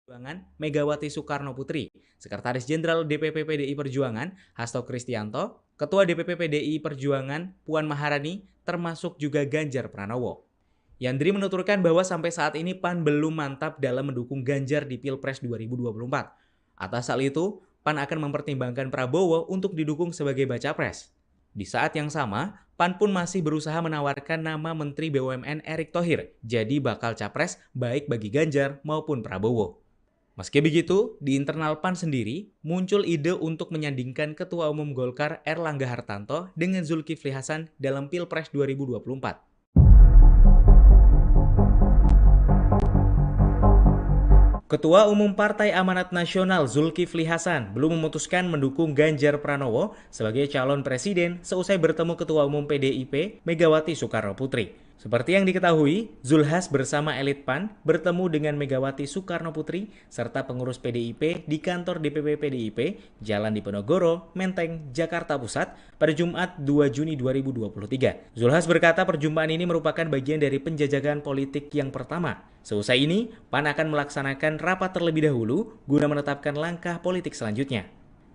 Perjuangan Megawati Soekarnoputri, Sekretaris Jenderal DPP PDI Perjuangan Hasto Kristianto, Ketua DPP PDI Perjuangan Puan Maharani, termasuk juga Ganjar Pranowo. Yandri menuturkan bahwa sampai saat ini PAN belum mantap dalam mendukung Ganjar di Pilpres 2024. Atas hal itu, PAN akan mempertimbangkan Prabowo untuk didukung sebagai baca pres. Di saat yang sama, PAN pun masih berusaha menawarkan nama Menteri BUMN Erick Thohir jadi bakal capres baik bagi Ganjar maupun Prabowo. Meski begitu, di internal PAN sendiri muncul ide untuk menyandingkan Ketua Umum Golkar Erlangga Hartarto dengan Zulkifli Hasan dalam Pilpres 2024. Ketua Umum Partai Amanat Nasional Zulkifli Hasan belum memutuskan mendukung Ganjar Pranowo sebagai calon presiden seusai bertemu Ketua Umum PDIP Megawati Soekarnoputri. Seperti yang diketahui, Zulhas bersama elit PAN bertemu dengan Megawati Soekarnoputri serta pengurus PDIP di kantor DPP PDIP Jalan Diponegoro, Menteng, Jakarta Pusat pada Jumat 2 Juni 2023. Zulhas berkata perjumpaan ini merupakan bagian dari penjajakan politik yang pertama. Seusai ini, PAN akan melaksanakan rapat terlebih dahulu guna menetapkan langkah politik selanjutnya.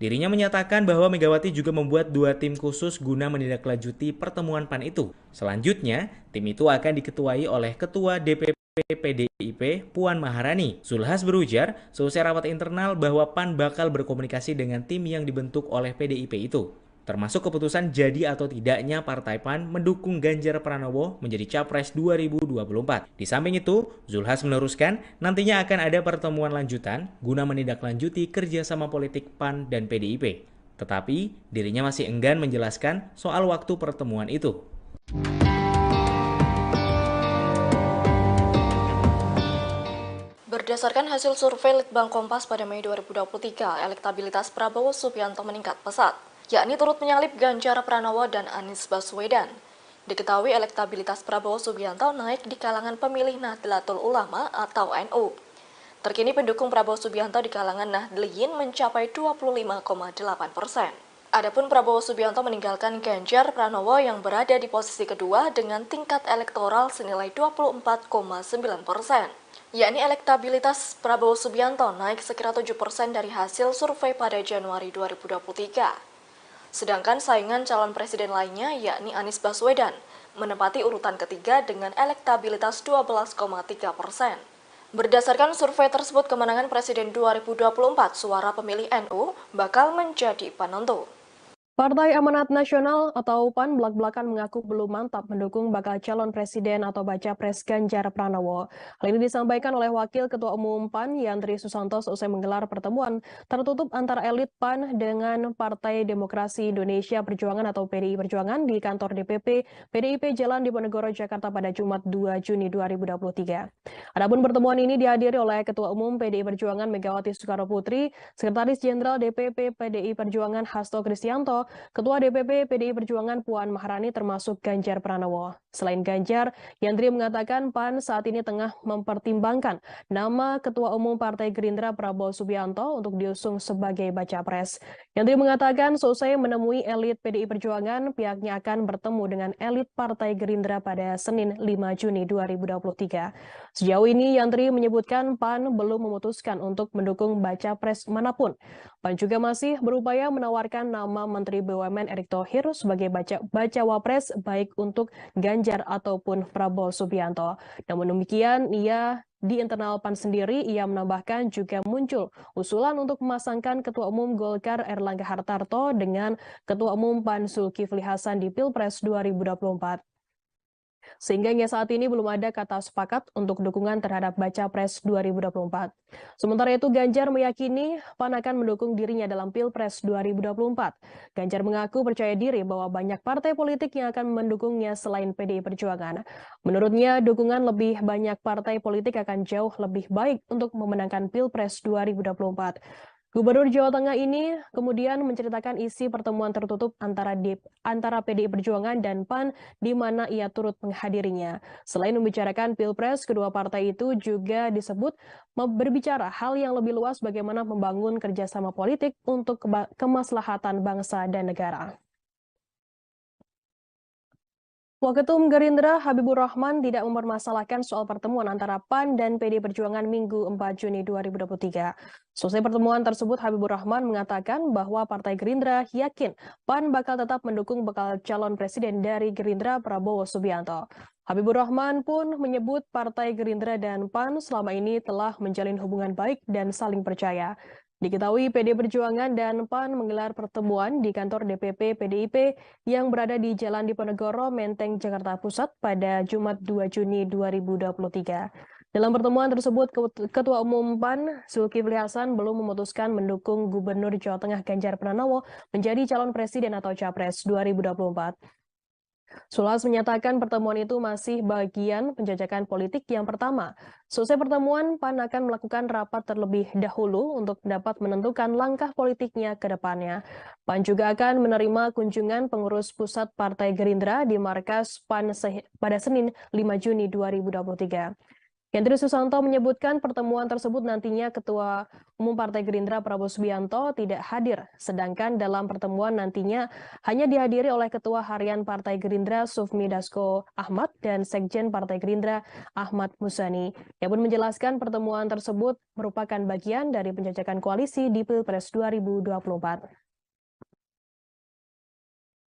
Dirinya menyatakan bahwa Megawati juga membuat 2 tim khusus guna menindaklanjuti pertemuan PAN itu. Selanjutnya, tim itu akan diketuai oleh Ketua DPP PDIP Puan Maharani. Zulhas berujar, seusai rapat internal bahwa PAN bakal berkomunikasi dengan tim yang dibentuk oleh PDIP itu. Termasuk keputusan jadi atau tidaknya Partai PAN mendukung Ganjar Pranowo menjadi Capres 2024. Di samping itu, Zulhas meneruskan nantinya akan ada pertemuan lanjutan guna menindaklanjuti kerjasama politik PAN dan PDIP. Tetapi, dirinya masih enggan menjelaskan soal waktu pertemuan itu. Berdasarkan hasil survei Litbang Kompas pada Mei 2023, elektabilitas Prabowo Subianto meningkat pesat, yakni turut menyalip Ganjar Pranowo dan Anies Baswedan. Diketahui elektabilitas Prabowo Subianto naik di kalangan pemilih Nahdlatul Ulama atau NU. Terkini pendukung Prabowo Subianto di kalangan Nahdliyin mencapai 25,8%. Adapun Prabowo Subianto meninggalkan Ganjar Pranowo yang berada di posisi kedua dengan tingkat elektoral senilai 24,9%. Yakni elektabilitas Prabowo Subianto naik sekira 7% dari hasil survei pada Januari 2023. Sedangkan saingan calon presiden lainnya yakni Anies Baswedan menempati urutan ketiga dengan elektabilitas 12,3%. Berdasarkan survei tersebut, kemenangan Presiden 2024 suara pemilih NU bakal menjadi penentu. Partai Amanat Nasional atau PAN belak-belakan mengaku belum mantap mendukung bakal calon presiden atau baca pres Ganjar Pranowo. Hal ini disampaikan oleh Wakil Ketua Umum PAN Yandri Susanto seusai menggelar pertemuan tertutup antara elit PAN dengan Partai Demokrasi Indonesia Perjuangan atau PDI Perjuangan di kantor DPP PDIP Jalan Diponegoro, Jakarta pada Jumat 2 Juni 2023. Adapun pertemuan ini dihadiri oleh Ketua Umum PDI Perjuangan Megawati Soekarnoputri, Sekretaris Jenderal DPP PDI Perjuangan Hasto Kristianto, Ketua DPP PDI Perjuangan Puan Maharani termasuk Ganjar Pranowo. Selain Ganjar, Yandri mengatakan PAN saat ini tengah mempertimbangkan nama Ketua Umum Partai Gerindra Prabowo Subianto untuk diusung sebagai baca pres. Yandri mengatakan seusai menemui elit PDI Perjuangan, pihaknya akan bertemu dengan elit Partai Gerindra pada Senin 5 Juni 2023. Sejauh ini, Yandri menyebutkan PAN belum memutuskan untuk mendukung baca pres manapun. PAN juga masih berupaya menawarkan nama Menteri BUMN Erick Thohir sebagai bacawa pres baik untuk Ganjar ataupun Prabowo Subianto. Namun demikian, di internal PAN sendiri, ia menambahkan juga muncul usulan untuk memasangkan Ketua Umum Golkar Erlangga Hartarto dengan Ketua Umum PAN Zulkifli Hasan di Pilpres 2024. Sehingga hingga saat ini belum ada kata sepakat untuk dukungan terhadap baca pres 2024. Sementara itu Ganjar meyakini PAN akan mendukung dirinya dalam Pilpres 2024. Ganjar mengaku percaya diri bahwa banyak partai politik yang akan mendukungnya selain PDI Perjuangan. Menurutnya dukungan lebih banyak partai politik akan jauh lebih baik untuk memenangkan Pilpres 2024. Gubernur Jawa Tengah ini kemudian menceritakan isi pertemuan tertutup antara PDI Perjuangan dan PAN di mana ia turut menghadirinya. Selain membicarakan Pilpres, kedua partai itu juga disebut berbicara hal yang lebih luas bagaimana membangun kerjasama politik untuk kemaslahatan bangsa dan negara. Waketum Gerindra Habibur Rahman tidak mempermasalahkan soal pertemuan antara PAN dan PD Perjuangan Minggu 4 Juni 2023. Selesai pertemuan tersebut, Habibur Rahman mengatakan bahwa Partai Gerindra yakin PAN bakal tetap mendukung bakal calon presiden dari Gerindra Prabowo Subianto. Habibur Rahman pun menyebut Partai Gerindra dan PAN selama ini telah menjalin hubungan baik dan saling percaya. Diketahui PD Perjuangan dan PAN menggelar pertemuan di kantor DPP PDIP yang berada di Jalan Diponegoro, Menteng, Jakarta Pusat pada Jumat 2 Juni 2023. Dalam pertemuan tersebut, Ketua Umum PAN, Zulkifli Hasan, belum memutuskan mendukung Gubernur Jawa Tengah Ganjar Pranowo menjadi calon presiden atau capres 2024. Sulas menyatakan pertemuan itu masih bagian penjajakan politik yang pertama. Selesai pertemuan, PAN akan melakukan rapat terlebih dahulu untuk dapat menentukan langkah politiknya ke depannya. PAN juga akan menerima kunjungan pengurus pusat Partai Gerindra di markas PAN pada Senin 5 Juni 2023. Hendri Susanto menyebutkan pertemuan tersebut nantinya Ketua Umum Partai Gerindra Prabowo Subianto tidak hadir, sedangkan dalam pertemuan nantinya hanya dihadiri oleh Ketua Harian Partai Gerindra Sufmi Dasko Ahmad dan Sekjen Partai Gerindra Ahmad Muzani. Ia pun menjelaskan pertemuan tersebut merupakan bagian dari penjajakan koalisi di Pilpres 2024.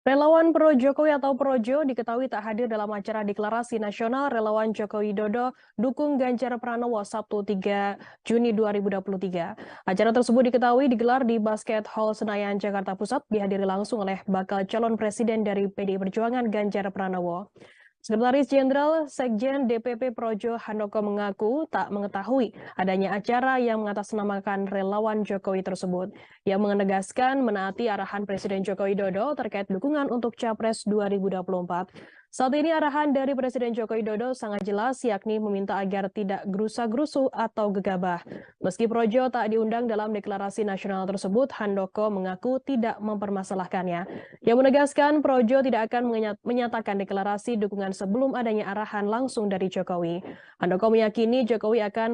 Relawan Pro Jokowi atau Projo diketahui tak hadir dalam acara deklarasi nasional Relawan Joko Widodo dukung Ganjar Pranowo Sabtu 3 Juni 2023. Acara tersebut diketahui digelar di Basket Hall Senayan, Jakarta Pusat, dihadiri langsung oleh bakal calon presiden dari PDI Perjuangan Ganjar Pranowo. Sekretaris Jenderal Sekjen DPP Projo Handoko mengaku tak mengetahui adanya acara yang mengatasnamakan relawan Jokowi tersebut. Ia menegaskan menaati arahan Presiden Joko Widodo terkait dukungan untuk Capres 2024. Saat ini arahan dari Presiden Joko Widodo sangat jelas, yakni meminta agar tidak gerusa-gerusu atau gegabah. Meski Projo tak diundang dalam deklarasi nasional tersebut, Handoko mengaku tidak mempermasalahkannya. Ia menegaskan Projo tidak akan menyatakan deklarasi dukungan sebelum adanya arahan langsung dari Jokowi. Handoko meyakini Jokowi akan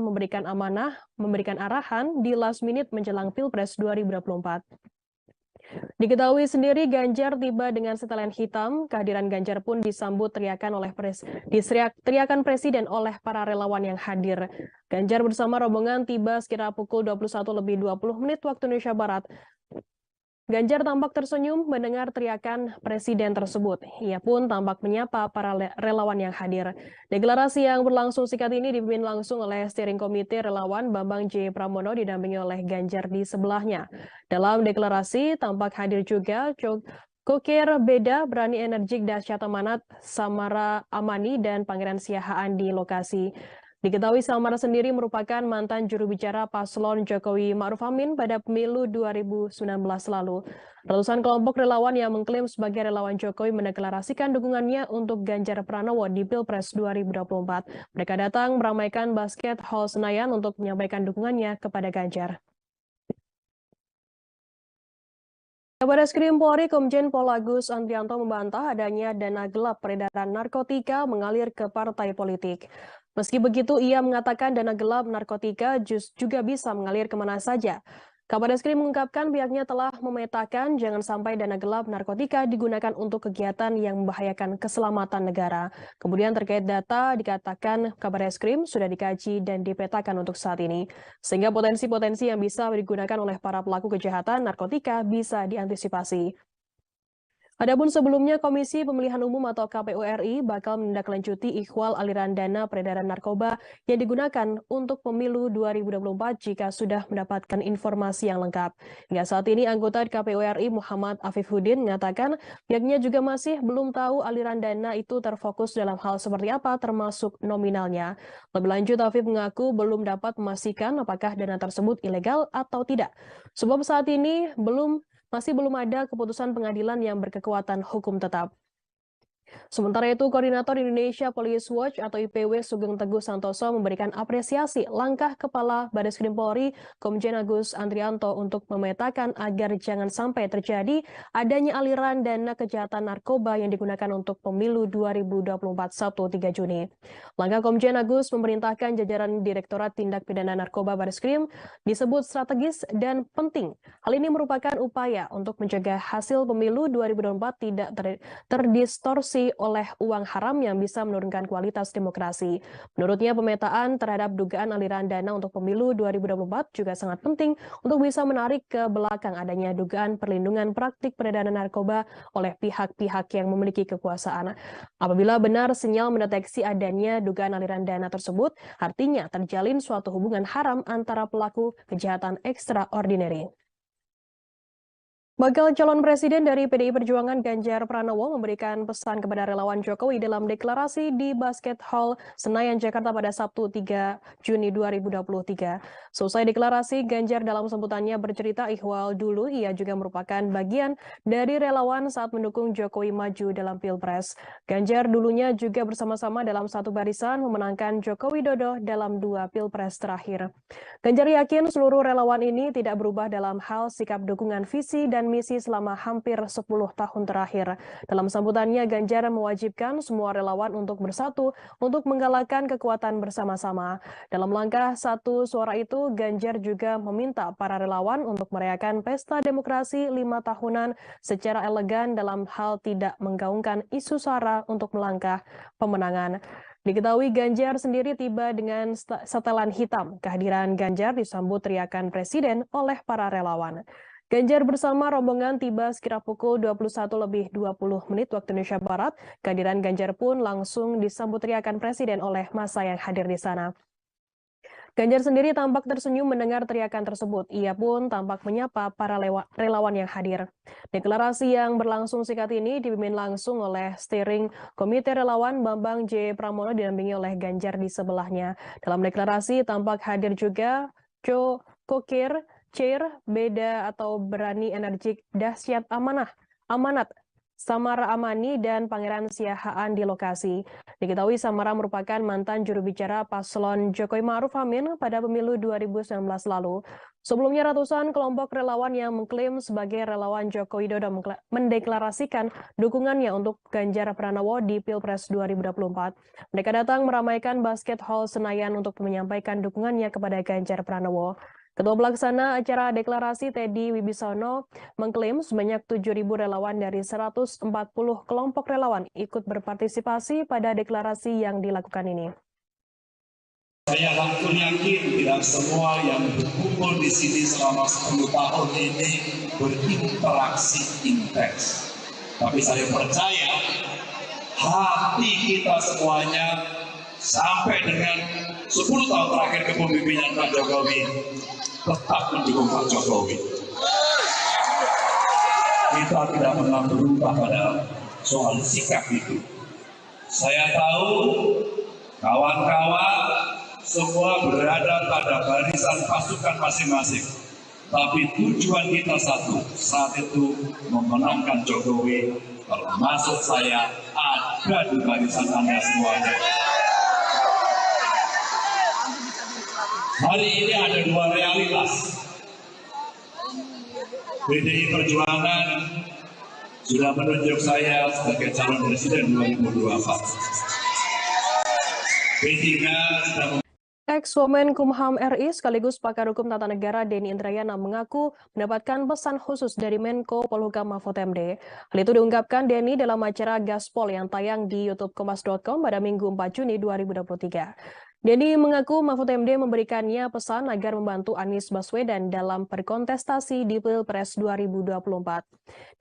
memberikan arahan di last minute menjelang Pilpres 2024. Diketahui sendiri Ganjar tiba dengan setelan hitam. Kehadiran Ganjar pun disambut teriakan presiden oleh para relawan yang hadir. Ganjar bersama rombongan tiba sekitar pukul 21:20 waktu Indonesia Barat. Ganjar tampak tersenyum mendengar teriakan presiden tersebut. Ia pun tampak menyapa para relawan yang hadir. Deklarasi yang berlangsung singkat ini dipimpin langsung oleh steering komite relawan Bambang J. Pramono didampingi oleh Ganjar di sebelahnya. Dalam deklarasi tampak hadir juga Kokir Beda, Berani Energik, Dahsyat Amanat, Samara Amani, dan Pangeran Siahaan di lokasi. Diketahui Samara sendiri merupakan mantan juru bicara paslon Jokowi Ma'ruf Amin pada pemilu 2019 lalu. Ratusan kelompok relawan yang mengklaim sebagai relawan Jokowi mendeklarasikan dukungannya untuk Ganjar Pranowo di Pilpres 2024. Mereka datang meramaikan Basket Hall Senayan untuk menyampaikan dukungannya kepada Ganjar. Kabareskrim Polri Komjen Pol Agus Andrianto membantah adanya dana gelap peredaran narkotika mengalir ke partai politik. Meski begitu, ia mengatakan dana gelap narkotika juga bisa mengalir kemana saja. Kabareskrim mengungkapkan pihaknya telah memetakan jangan sampai dana gelap narkotika digunakan untuk kegiatan yang membahayakan keselamatan negara. Kemudian terkait data dikatakan Kabareskrim sudah dikaji dan dipetakan untuk saat ini, sehingga potensi-potensi yang bisa digunakan oleh para pelaku kejahatan narkotika bisa diantisipasi. Adapun sebelumnya, Komisi Pemilihan Umum atau KPU RI bakal menindaklanjuti ikhwal aliran dana peredaran narkoba yang digunakan untuk pemilu 2024 jika sudah mendapatkan informasi yang lengkap. Hingga saat ini, anggota KPU RI Muhammad Afifuddin mengatakan pihaknya juga masih belum tahu aliran dana itu terfokus dalam hal seperti apa termasuk nominalnya. Lebih lanjut, Afif mengaku belum dapat memastikan apakah dana tersebut ilegal atau tidak. Sebab saat ini masih belum ada keputusan pengadilan yang berkekuatan hukum tetap. Sementara itu, Koordinator Indonesia Police Watch atau IPW Sugeng Teguh Santoso memberikan apresiasi langkah Kepala Bareskrim Polri Komjen Agus Andrianto untuk memetakan agar jangan sampai terjadi adanya aliran dana kejahatan narkoba yang digunakan untuk pemilu 2024 Sabtu 3 Juni. Langkah Komjen Agus memerintahkan jajaran Direktorat Tindak Pidana Narkoba Bareskrim disebut strategis dan penting. Hal ini merupakan upaya untuk mencegah hasil pemilu 2024 tidak terdistorsi dikuasai oleh uang haram yang bisa menurunkan kualitas demokrasi. Menurutnya, pemetaan terhadap dugaan aliran dana untuk pemilu 2024 juga sangat penting untuk bisa menarik ke belakang adanya dugaan perlindungan praktik peredaran narkoba oleh pihak-pihak yang memiliki kekuasaan. Apabila benar sinyal mendeteksi adanya dugaan aliran dana tersebut, artinya terjalin suatu hubungan haram antara pelaku kejahatan ekstraordinari. Bakal calon presiden dari PDI Perjuangan Ganjar Pranowo memberikan pesan kepada relawan Jokowi dalam deklarasi di Basket Hall Senayan, Jakarta pada Sabtu 3 Juni 2023. Selesai deklarasi, Ganjar dalam sambutannya bercerita ihwal dulu ia juga merupakan bagian dari relawan saat mendukung Jokowi maju dalam Pilpres. Ganjar dulunya juga bersama-sama dalam satu barisan memenangkan Joko Widodo dalam 2 Pilpres terakhir. Ganjar yakin seluruh relawan ini tidak berubah dalam hal sikap dukungan visi dan misi selama hampir 10 tahun terakhir. Dalam sambutannya, Ganjar mewajibkan semua relawan untuk bersatu untuk menggalakkan kekuatan bersama-sama. Dalam langkah satu suara itu, Ganjar juga meminta para relawan untuk merayakan pesta demokrasi 5 tahunan secara elegan dalam hal tidak menggaungkan isu sara untuk melangkah pemenangan. Diketahui Ganjar sendiri tiba dengan setelan hitam. Kehadiran Ganjar disambut teriakan Presiden oleh para relawan. Ganjar bersama rombongan tiba sekitar pukul 21:20 waktu Indonesia Barat. Kehadiran Ganjar pun langsung disambut teriakan Presiden oleh massa yang hadir di sana. Ganjar sendiri tampak tersenyum mendengar teriakan tersebut. Ia pun tampak menyapa para relawan yang hadir. Deklarasi yang berlangsung singkat ini dipimpin langsung oleh steering komite relawan Bambang J. Pramono didampingi oleh Ganjar di sebelahnya. Dalam deklarasi tampak hadir juga Jo Kokir, Chair, Beda atau Berani Energik Dahsyat Amanat, Samara Amani, dan Pangeran Siahaan di lokasi. Diketahui Samara merupakan mantan juru bicara paslon Jokowi Ma'ruf Amin pada pemilu 2019 lalu. Sebelumnya ratusan kelompok relawan yang mengklaim sebagai relawan Joko Widodo mendeklarasikan dukungannya untuk Ganjar Pranowo di Pilpres 2024. Mereka datang meramaikan Basket Hall Senayan untuk menyampaikan dukungannya kepada Ganjar Pranowo. Ketua Pelaksana acara deklarasi Teddy Wibisono mengklaim sebanyak 7.000 relawan dari 140 kelompok relawan ikut berpartisipasi pada deklarasi yang dilakukan ini. Saya langsung yakin tidak semua yang berkumpul di sini selama 10 tahun ini berinteraksi intens. Tapi saya percaya hati kita semuanya sampai dengan 10 tahun terakhir kepemimpinan Pak Jokowi tetap mendukung Pak Jokowi. Kita tidak pernah berubah pada soal sikap itu. Saya tahu kawan-kawan semua berada pada barisan pasukan masing-masing. Tapi tujuan kita satu, saat itu memenangkan Jokowi, termasuk saya ada di barisan Anda semuanya. Hari ini ada dua realitas. PDI Perjuangan sudah menunjuk saya sebagai calon presiden 2024. P3 sudah Ex-Womenkumham RI sekaligus pakar hukum tata negara Denny Indrayana mengaku mendapatkan pesan khusus dari Menko Polhukam Mahfud MD. Hal itu diungkapkan Denny dalam acara Gaspol yang tayang di YouTube Kompas.com pada Minggu 4 Juni 2023. Denny mengaku Mahfud MD memberikannya pesan agar membantu Anies Baswedan dalam berkontestasi di Pilpres 2024.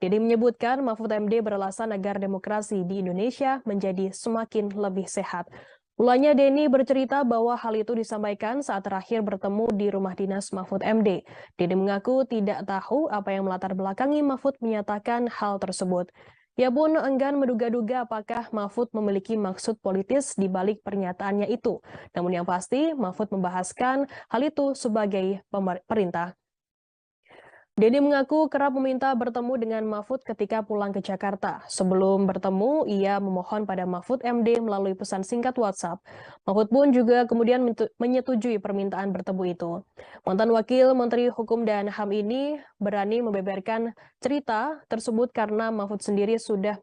Denny menyebutkan Mahfud MD beralasan agar demokrasi di Indonesia menjadi semakin lebih sehat. Mulanya Denny bercerita bahwa hal itu disampaikan saat terakhir bertemu di rumah dinas Mahfud MD. Denny mengaku tidak tahu apa yang melatar belakangi Mahfud menyatakan hal tersebut. Ia pun enggan menduga-duga apakah Mahfud memiliki maksud politis di balik pernyataannya itu. Namun yang pasti, Mahfud membahaskan hal itu sebagai perintah. Denny mengaku kerap meminta bertemu dengan Mahfud ketika pulang ke Jakarta. Sebelum bertemu, ia memohon pada Mahfud MD melalui pesan singkat WhatsApp. Mahfud pun juga kemudian menyetujui permintaan bertemu itu. Mantan Wakil Menteri Hukum dan HAM ini berani membeberkan cerita tersebut karena Mahfud sendiri sudah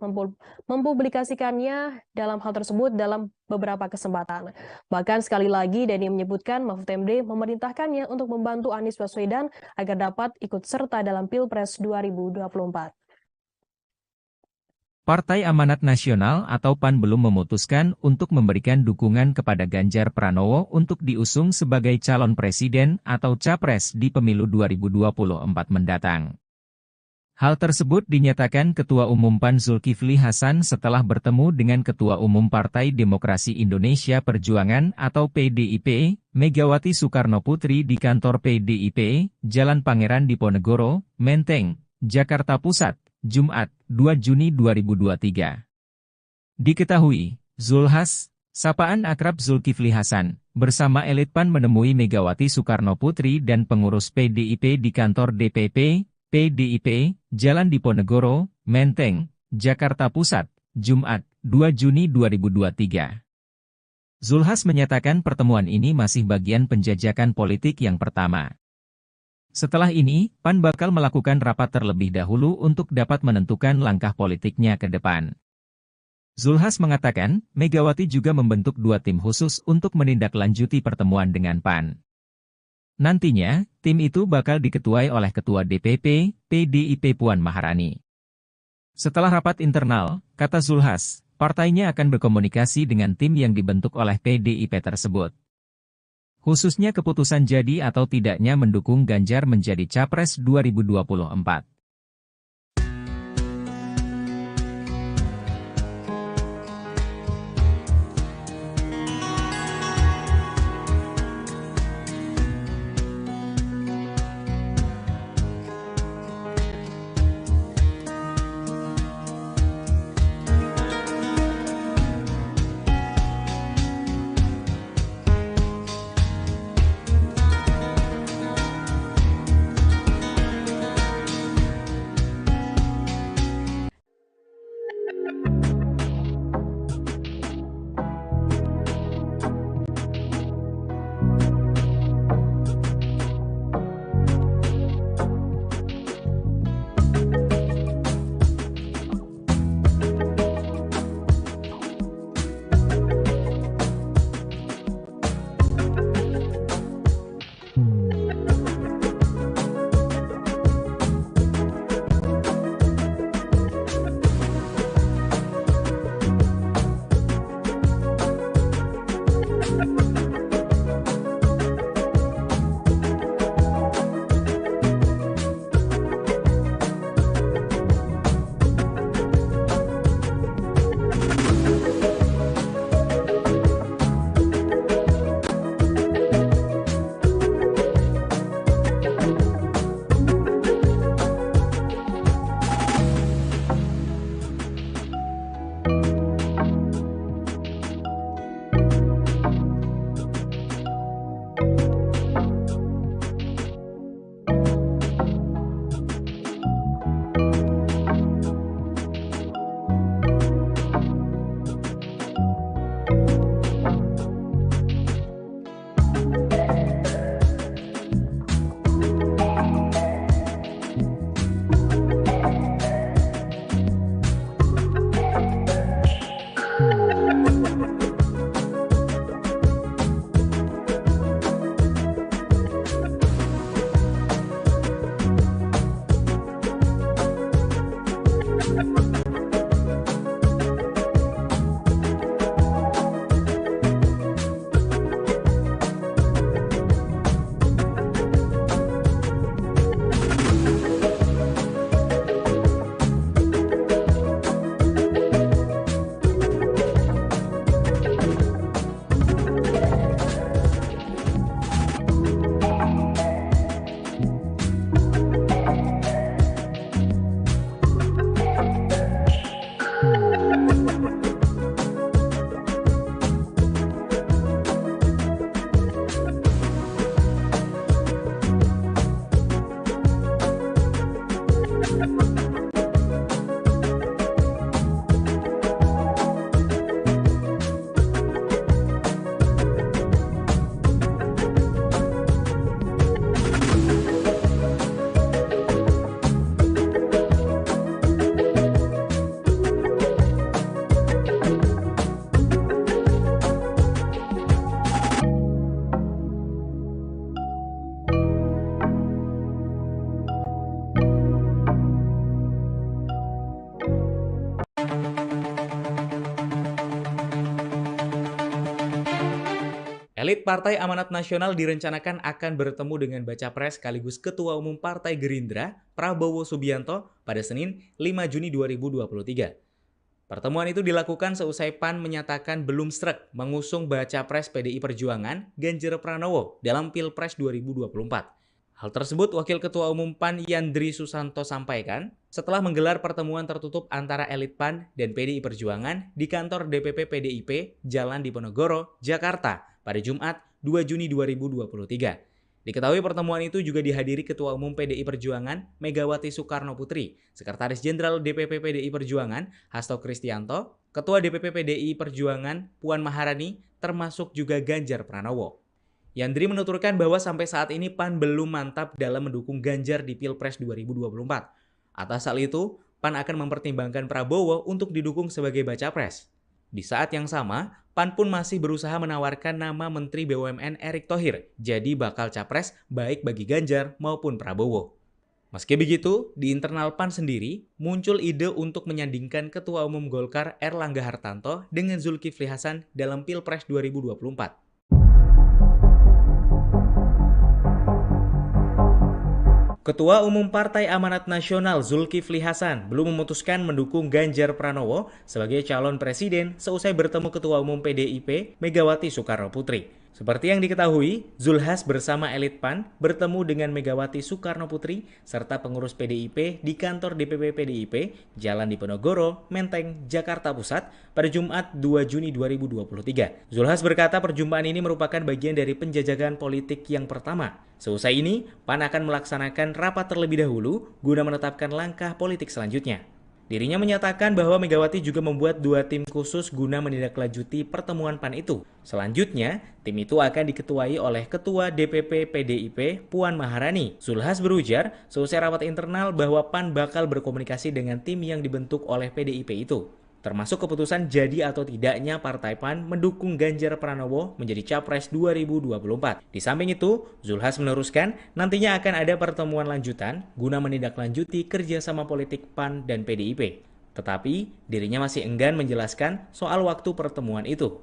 mempublikasikannya dalam hal tersebut dalam beberapa kesempatan. Bahkan sekali lagi Denny menyebutkan Mahfud MD memerintahkannya untuk membantu Anies Baswedan agar dapat ikut serta dalam Pilpres 2024. Partai Amanat Nasional atau PAN belum memutuskan untuk memberikan dukungan kepada Ganjar Pranowo untuk diusung sebagai calon presiden atau capres di pemilu 2024 mendatang. Hal tersebut dinyatakan Ketua Umum PAN Zulkifli Hasan setelah bertemu dengan Ketua Umum Partai Demokrasi Indonesia Perjuangan atau PDIP, Megawati Soekarnoputri di kantor PDIP, Jalan Pangeran Diponegoro, Menteng, Jakarta Pusat, Jumat, 2 Juni 2023. Diketahui, Zulhas, sapaan akrab Zulkifli Hasan, bersama elit PAN menemui Megawati Soekarnoputri dan pengurus PDIP di kantor DPP, PDIP, Jalan Diponegoro, Menteng, Jakarta Pusat, Jumat, 2 Juni 2023. Zulhas menyatakan pertemuan ini masih bagian penjajakan politik yang pertama. Setelah ini, PAN bakal melakukan rapat terlebih dahulu untuk dapat menentukan langkah politiknya ke depan. Zulhas mengatakan, Megawati juga membentuk 2 tim khusus untuk menindaklanjuti pertemuan dengan PAN. Nantinya, tim itu bakal diketuai oleh Ketua DPP, PDIP Puan Maharani. Setelah rapat internal, kata Zulhas, partainya akan berkomunikasi dengan tim yang dibentuk oleh PDIP tersebut. Khususnya keputusan jadi atau tidaknya mendukung Ganjar menjadi Capres 2024. Elit Partai Amanat Nasional direncanakan akan bertemu dengan Baca Pres sekaligus Ketua Umum Partai Gerindra, Prabowo Subianto, pada Senin 5 Juni 2023. Pertemuan itu dilakukan seusai PAN menyatakan belum sreg mengusung Baca Pres PDI Perjuangan, Ganjar Pranowo, dalam Pilpres 2024. Hal tersebut Wakil Ketua Umum PAN Yandri Susanto sampaikan setelah menggelar pertemuan tertutup antara elit PAN dan PDI Perjuangan di kantor DPP PDIP Jalan Diponegoro, Jakarta pada Jumat 2 Juni 2023. Diketahui pertemuan itu juga dihadiri Ketua Umum PDI Perjuangan Megawati Soekarno Putri, Sekretaris Jenderal DPP PDI Perjuangan Hasto Kristianto, Ketua DPP PDI Perjuangan Puan Maharani, termasuk juga Ganjar Pranowo. Yandri menuturkan bahwa sampai saat ini PAN belum mantap dalam mendukung Ganjar di Pilpres 2024. Atas hal itu, PAN akan mempertimbangkan Prabowo untuk didukung sebagai baca pres. Di saat yang sama, PAN pun masih berusaha menawarkan nama Menteri BUMN Erick Thohir jadi bakal capres baik bagi Ganjar maupun Prabowo. Meski begitu, di internal PAN sendiri muncul ide untuk menyandingkan Ketua Umum Golkar Erlangga Hartarto dengan Zulkifli Hasan dalam Pilpres 2024. Ketua Umum Partai Amanat Nasional Zulkifli Hasan belum memutuskan mendukung Ganjar Pranowo sebagai calon presiden seusai bertemu Ketua Umum PDIP Megawati Soekarno Putri. Seperti yang diketahui, Zulhas bersama elit PAN bertemu dengan Megawati Soekarno Putri serta pengurus PDIP di kantor DPP PDIP Jalan Diponegoro, Menteng, Jakarta Pusat pada Jumat 2 Juni 2023. Zulhas berkata perjumpaan ini merupakan bagian dari penjajakan politik yang pertama. Seusai ini, PAN akan melaksanakan rapat terlebih dahulu guna menetapkan langkah politik selanjutnya. Dirinya menyatakan bahwa Megawati juga membuat 2 tim khusus guna menindaklanjuti pertemuan PAN itu. Selanjutnya, tim itu akan diketuai oleh Ketua DPP PDIP Puan Maharani. Zulhas berujar, seusai rapat internal bahwa PAN bakal berkomunikasi dengan tim yang dibentuk oleh PDIP itu. Termasuk keputusan jadi atau tidaknya Partai PAN mendukung Ganjar Pranowo menjadi Capres 2024. Di samping itu, Zulhas meneruskan nantinya akan ada pertemuan lanjutan guna menindaklanjuti kerjasama politik PAN dan PDIP. Tetapi, dirinya masih enggan menjelaskan soal waktu pertemuan itu.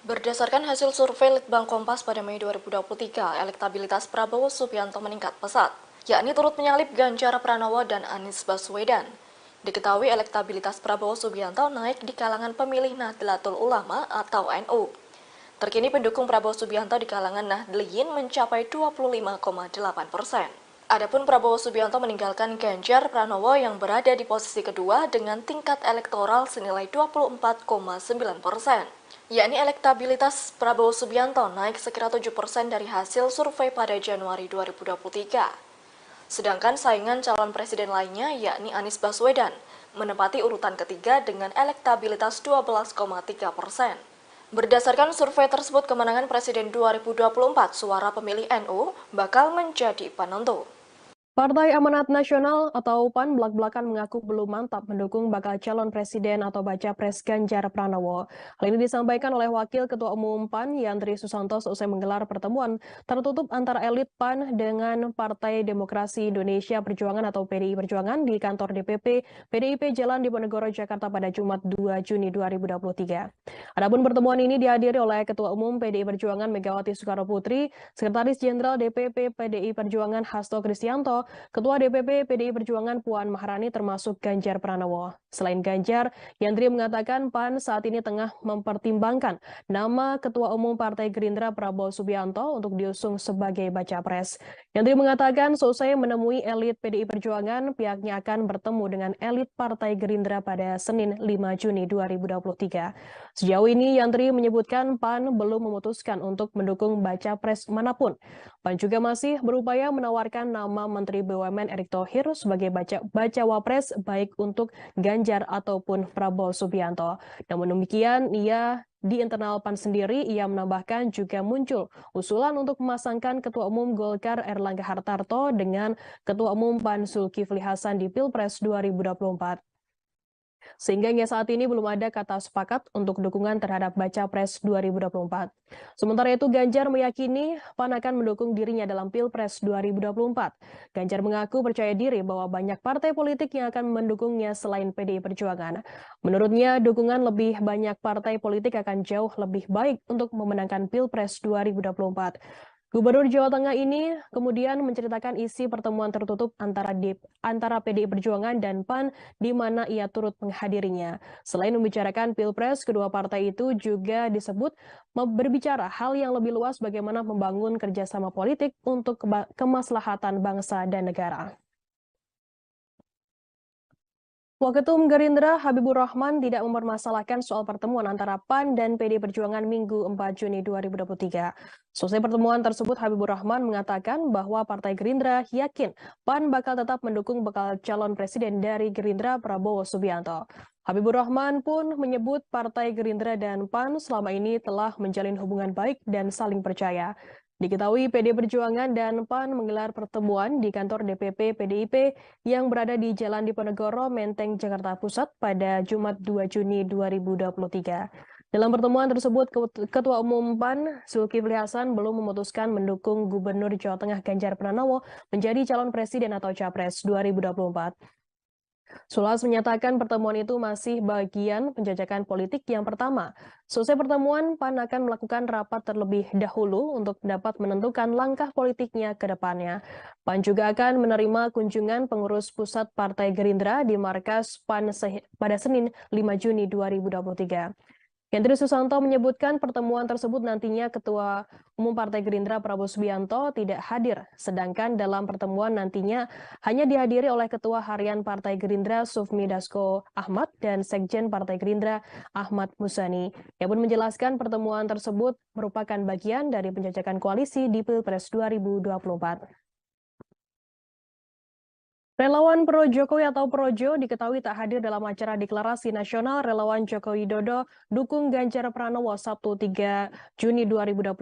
Berdasarkan hasil survei Litbang Kompas pada Mei 2023, elektabilitas Prabowo Subianto meningkat pesat, yakni turut menyalip Ganjar Pranowo dan Anies Baswedan. Diketahui elektabilitas Prabowo Subianto naik di kalangan pemilih Nahdlatul Ulama atau NU. Terkini pendukung Prabowo Subianto di kalangan Nahdliyin mencapai 25,8%. Adapun Prabowo Subianto meninggalkan Ganjar Pranowo yang berada di posisi kedua dengan tingkat elektoral senilai 24,9%. Yakni elektabilitas Prabowo Subianto naik sekira 7% dari hasil survei pada Januari 2023. Sedangkan saingan calon presiden lainnya yakni Anies Baswedan menempati urutan ketiga dengan elektabilitas 12,3%. Berdasarkan survei tersebut, kemenangan Presiden 2024 suara pemilih NU bakal menjadi penentu. Partai Amanat Nasional atau PAN belak-belakan mengaku belum mantap mendukung bakal calon presiden atau baca pres Ganjar Pranowo. Hal ini disampaikan oleh Wakil Ketua Umum PAN Yandri Susanto seusai menggelar pertemuan tertutup antara elit PAN dengan Partai Demokrasi Indonesia Perjuangan atau PDI Perjuangan di kantor DPP PDIP Jalan Diponegoro, Jakarta pada Jumat 2 Juni 2023. Adapun pertemuan ini dihadiri oleh Ketua Umum PDI Perjuangan Megawati Soekarno Putri, Sekretaris Jenderal DPP PDI Perjuangan Hasto Kristianto, Ketua DPP PDI Perjuangan Puan Maharani termasuk Ganjar Pranowo. Selain Ganjar, Yandri mengatakan PAN saat ini tengah mempertimbangkan nama Ketua Umum Partai Gerindra Prabowo Subianto untuk diusung sebagai baca pres. Yandri mengatakan seusai menemui elit PDI Perjuangan, pihaknya akan bertemu dengan elit Partai Gerindra pada Senin 5 Juni 2023. Sejauh ini Yandri menyebutkan PAN belum memutuskan untuk mendukung baca pres manapun. PAN juga masih berupaya menawarkan nama Menteri BUMN Erick Thohir sebagai bacawa pres baik untuk Ganjar ataupun Prabowo Subianto. Namun demikian, di internal PAN sendiri, ia menambahkan juga muncul usulan untuk memasangkan Ketua Umum Golkar Erlangga Hartarto dengan Ketua Umum PAN Zulkifli Hasan di Pilpres 2024. Sehingga hingga saat ini belum ada kata sepakat untuk dukungan terhadap Baca Pres 2024. Sementara itu Ganjar meyakini PAN akan mendukung dirinya dalam Pilpres 2024. Ganjar mengaku percaya diri bahwa banyak partai politik yang akan mendukungnya selain PDI Perjuangan. Menurutnya, dukungan lebih banyak partai politik akan jauh lebih baik untuk memenangkan Pilpres 2024. Gubernur Jawa Tengah ini kemudian menceritakan isi pertemuan tertutup antara PDI Perjuangan dan PAN di mana ia turut menghadirinya. Selain membicarakan Pilpres, kedua partai itu juga disebut berbicara hal yang lebih luas bagaimana membangun kerjasama politik untuk kemaslahatan bangsa dan negara. Waketum Gerindra Habibur Rahman tidak mempermasalahkan soal pertemuan antara PAN dan PD Perjuangan Minggu 4 Juni 2023. Selesai pertemuan tersebut, Habibur Rahman mengatakan bahwa Partai Gerindra yakin PAN bakal tetap mendukung bakal calon presiden dari Gerindra Prabowo Subianto. Habibur Rahman pun menyebut Partai Gerindra dan PAN selama ini telah menjalin hubungan baik dan saling percaya. Diketahui PD Perjuangan dan PAN menggelar pertemuan di kantor DPP PDIP yang berada di Jalan Diponegoro, Menteng, Jakarta Pusat pada Jumat 2 Juni 2023. Dalam pertemuan tersebut, Ketua Umum PAN, Zulkifli Hasan, belum memutuskan mendukung Gubernur Jawa Tengah Ganjar Pranowo menjadi calon presiden atau capres 2024. Sulas menyatakan pertemuan itu masih bagian penjajakan politik yang pertama. Selesai pertemuan, PAN akan melakukan rapat terlebih dahulu untuk dapat menentukan langkah politiknya ke depannya. PAN juga akan menerima kunjungan pengurus pusat Partai Gerindra di markas PAN pada Senin 5 Juni 2023. Hendri Susanto menyebutkan pertemuan tersebut nantinya Ketua Umum Partai Gerindra Prabowo Subianto tidak hadir, sedangkan dalam pertemuan nantinya hanya dihadiri oleh Ketua Harian Partai Gerindra Sufmi Dasko Ahmad dan Sekjen Partai Gerindra Ahmad Muzani. Ia pun menjelaskan pertemuan tersebut merupakan bagian dari penjajakan koalisi di Pilpres 2024. Relawan Pro Jokowi atau Projo diketahui tak hadir dalam acara deklarasi nasional Relawan Joko Widodo dukung Ganjar Pranowo Sabtu 3 Juni 2023.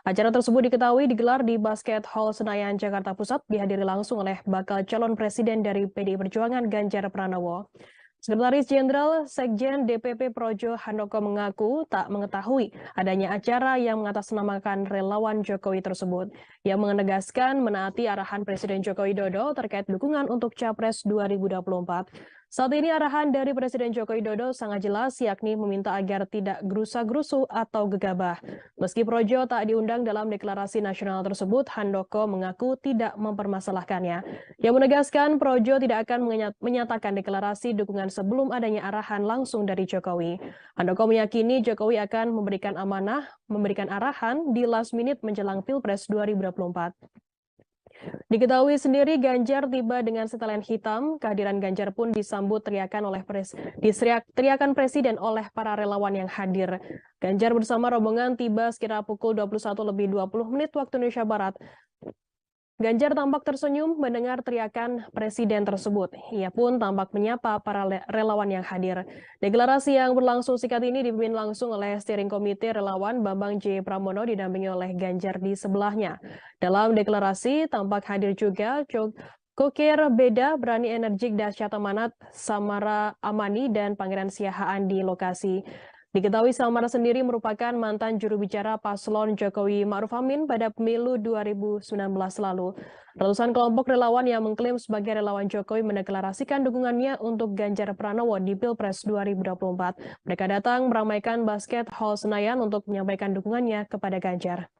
Acara tersebut diketahui digelar di Basket Hall Senayan, Jakarta Pusat, dihadiri langsung oleh bakal calon presiden dari PDI Perjuangan Ganjar Pranowo. Sekretaris Jenderal Sekjen DPP Projo Handoko mengaku tak mengetahui adanya acara yang mengatasnamakan relawan Jokowi tersebut. Ia menegaskan menaati arahan Presiden Joko Widodo terkait dukungan untuk Capres 2024. Saat ini arahan dari Presiden Joko Widodo sangat jelas, yakni meminta agar tidak gerusa-gerusu atau gegabah. Meski Projo tak diundang dalam deklarasi nasional tersebut, Handoko mengaku tidak mempermasalahkannya. Ia menegaskan Projo tidak akan menyatakan deklarasi dukungan sebelum adanya arahan langsung dari Jokowi. Handoko meyakini Jokowi akan memberikan arahan di last minute menjelang Pilpres 2024. Diketahui sendiri Ganjar tiba dengan setelan hitam. Kehadiran Ganjar pun disambut teriakan presiden oleh para relawan yang hadir. Ganjar bersama rombongan tiba sekitar pukul 21:20 waktu Indonesia Barat. Ganjar tampak tersenyum mendengar teriakan presiden tersebut. Ia pun tampak menyapa para relawan yang hadir. Deklarasi yang berlangsung singkat ini dipimpin langsung oleh steering komite relawan Bambang J. Pramono didampingi oleh Ganjar di sebelahnya. Dalam deklarasi tampak hadir juga Kokir Beda, Berani Energik, Dahsyat Amanat, Samara Amani, dan Pangeran Siahaan di lokasi. Diketahui Samara sendiri merupakan mantan juru bicara paslon Jokowi Ma'ruf Amin pada pemilu 2019 lalu. Ratusan kelompok relawan yang mengklaim sebagai relawan Jokowi mendeklarasikan dukungannya untuk Ganjar Pranowo di Pilpres 2024. Mereka datang meramaikan Basket Hall Senayan untuk menyampaikan dukungannya kepada Ganjar.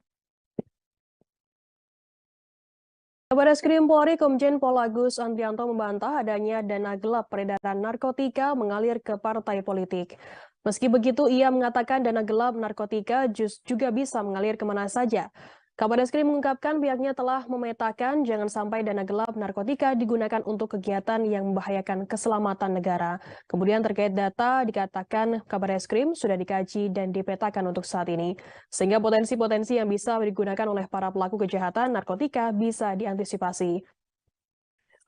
Kabareskrim Polri Komjen Pol Agus Andrianto membantah adanya dana gelap peredaran narkotika mengalir ke partai politik. Meski begitu, ia mengatakan dana gelap narkotika juga bisa mengalir kemana saja. Kabareskrim mengungkapkan pihaknya telah memetakan jangan sampai dana gelap narkotika digunakan untuk kegiatan yang membahayakan keselamatan negara. Kemudian terkait data dikatakan Kabareskrim sudah dikaji dan dipetakan untuk saat ini, sehingga potensi-potensi yang bisa digunakan oleh para pelaku kejahatan narkotika bisa diantisipasi.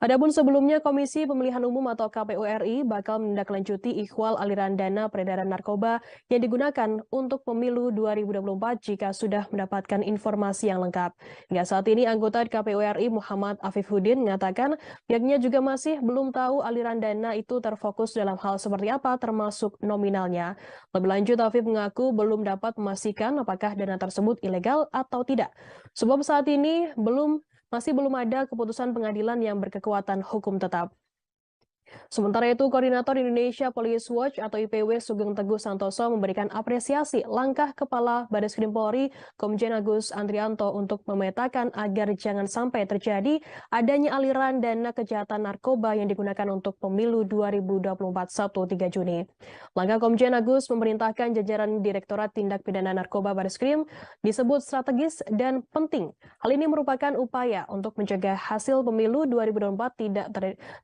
Adapun sebelumnya, Komisi Pemilihan Umum atau KPU RI bakal menindaklanjuti ikhwal aliran dana peredaran narkoba yang digunakan untuk pemilu 2024 jika sudah mendapatkan informasi yang lengkap. Hingga saat ini, anggota KPU RI Muhammad Afifuddin mengatakan pihaknya juga masih belum tahu aliran dana itu terfokus dalam hal seperti apa termasuk nominalnya. Lebih lanjut, Afif mengaku belum dapat memastikan apakah dana tersebut ilegal atau tidak. Sebab saat ini masih belum ada keputusan pengadilan yang berkekuatan hukum tetap. Sementara itu, Koordinator Indonesia Police Watch atau IPW Sugeng Teguh Santoso memberikan apresiasi langkah Kepala Bareskrim Polri Komjen Agus Andrianto untuk memetakan agar jangan sampai terjadi adanya aliran dana kejahatan narkoba yang digunakan untuk pemilu 2024 Sabtu 3 Juni. Langkah Komjen Agus memerintahkan jajaran Direktorat Tindak Pidana Narkoba Bareskrim disebut strategis dan penting. Hal ini merupakan upaya untuk mencegah hasil pemilu 2024 tidak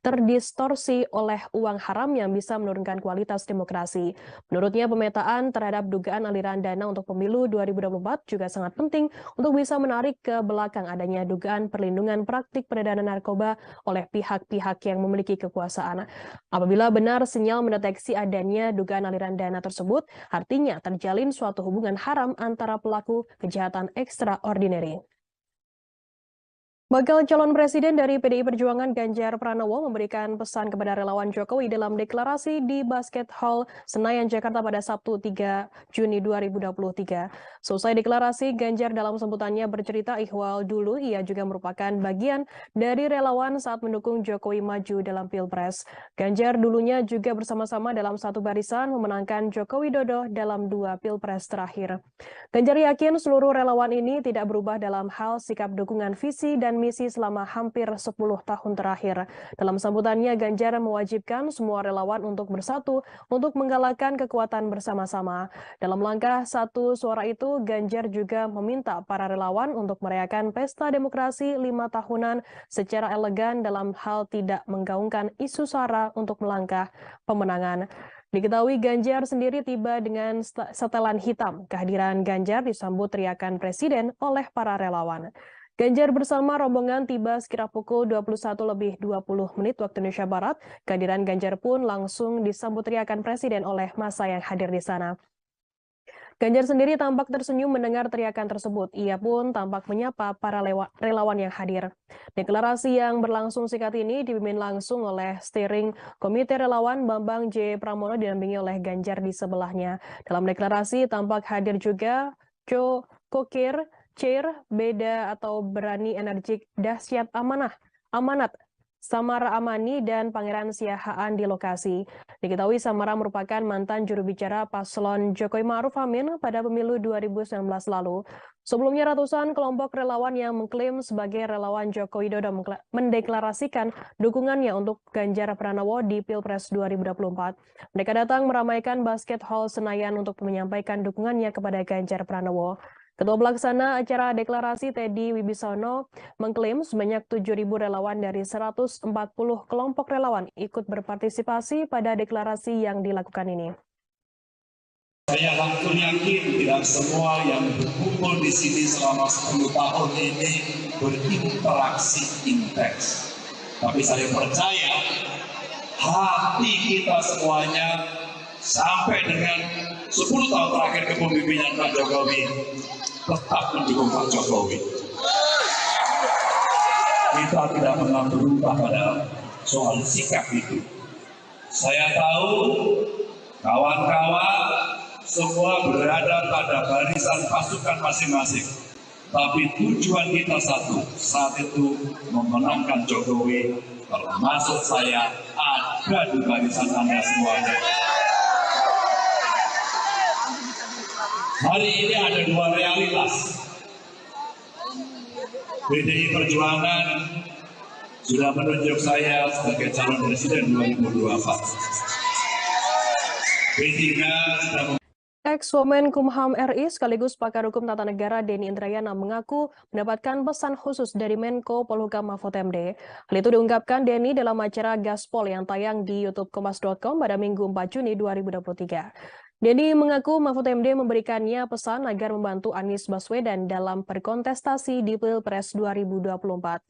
terdistorsi oleh uang haram yang bisa menurunkan kualitas demokrasi. Menurutnya, pemetaan terhadap dugaan aliran dana untuk pemilu 2024 juga sangat penting untuk bisa menarik ke belakang adanya dugaan perlindungan praktik peredaran narkoba oleh pihak-pihak yang memiliki kekuasaan. Apabila benar sinyal mendeteksi adanya dugaan aliran dana tersebut, artinya terjalin suatu hubungan haram antara pelaku kejahatan ekstraordinari. Bakal calon presiden dari PDI Perjuangan Ganjar Pranowo memberikan pesan kepada relawan Jokowi dalam deklarasi di Basket Hall Senayan, Jakarta pada Sabtu 3 Juni 2023. Selesai deklarasi, Ganjar dalam sambutannya bercerita ihwal dulu ia juga merupakan bagian dari relawan saat mendukung Jokowi maju dalam Pilpres. Ganjar dulunya juga bersama-sama dalam satu barisan memenangkan Joko Widodo dalam 2 Pilpres terakhir. Ganjar yakin seluruh relawan ini tidak berubah dalam hal sikap dukungan visi dan misi selama hampir 10 tahun terakhir. Dalam sambutannya, Ganjar mewajibkan semua relawan untuk bersatu untuk menggalakkan kekuatan bersama-sama. Dalam langkah satu suara itu, Ganjar juga meminta para relawan untuk merayakan pesta demokrasi 5 tahunan secara elegan dalam hal tidak menggaungkan isu sara untuk melangkah pemenangan. Diketahui Ganjar sendiri tiba dengan setelan hitam. Kehadiran Ganjar disambut teriakan Presiden oleh para relawan. Ganjar bersama rombongan tiba sekira pukul 21:20 waktu Indonesia Barat. Kehadiran Ganjar pun langsung disambut teriakan Presiden oleh massa yang hadir di sana. Ganjar sendiri tampak tersenyum mendengar teriakan tersebut. Ia pun tampak menyapa para relawan yang hadir. Deklarasi yang berlangsung singkat ini dipimpin langsung oleh steering komite relawan Bambang J. Pramono didampingi oleh Ganjar di sebelahnya. Dalam deklarasi tampak hadir juga Jo Kokir, Chair, Beda atau Berani Energik Dahsyat Amanat, Samara Amani, dan Pangeran Siahaan di lokasi. Diketahui Samara merupakan mantan juru bicara paslon Jokowi Ma'ruf Amin pada pemilu 2019 lalu. Sebelumnya ratusan kelompok relawan yang mengklaim sebagai relawan Joko Widodo mendeklarasikan dukungannya untuk Ganjar Pranowo di Pilpres 2024. Mereka datang meramaikan Basket Hall Senayan untuk menyampaikan dukungannya kepada Ganjar Pranowo. Ketua Pelaksana acara deklarasi Teddy Wibisono mengklaim sebanyak 7.000 relawan dari 140 kelompok relawan ikut berpartisipasi pada deklarasi yang dilakukan ini. Saya yakin tidak semua yang berkumpul di sini selama 10 tahun ini berinteraksi intens. Tapi saya percaya hati kita semuanya sampai dengan 10 tahun terakhir kepemimpinan Pak Jokowi tetap mendukung Pak Jokowi. Kita tidak pernah berubah pada soal sikap itu. Saya tahu kawan-kawan semua berada pada barisan pasukan masing-masing. Tapi tujuan kita satu, saat itu memenangkan Jokowi, termasuk saya ada di barisan Anda semuanya. Hari ini ada dua realitas. PDI Perjuangan sudah menunjuk saya sebagai calon presiden 2024. P3 sudah Ex-Womenkumham RI sekaligus pakar hukum tata negara Denny Indrayana mengaku mendapatkan pesan khusus dari Menko Polhukam Mahfud MD. Hal itu diungkapkan Denny dalam acara Gaspol yang tayang di YouTube Kompas.com pada Minggu 4 Juni 2023. Denny mengaku Mahfud MD memberikannya pesan agar membantu Anies Baswedan dalam berkontestasi di Pilpres 2024.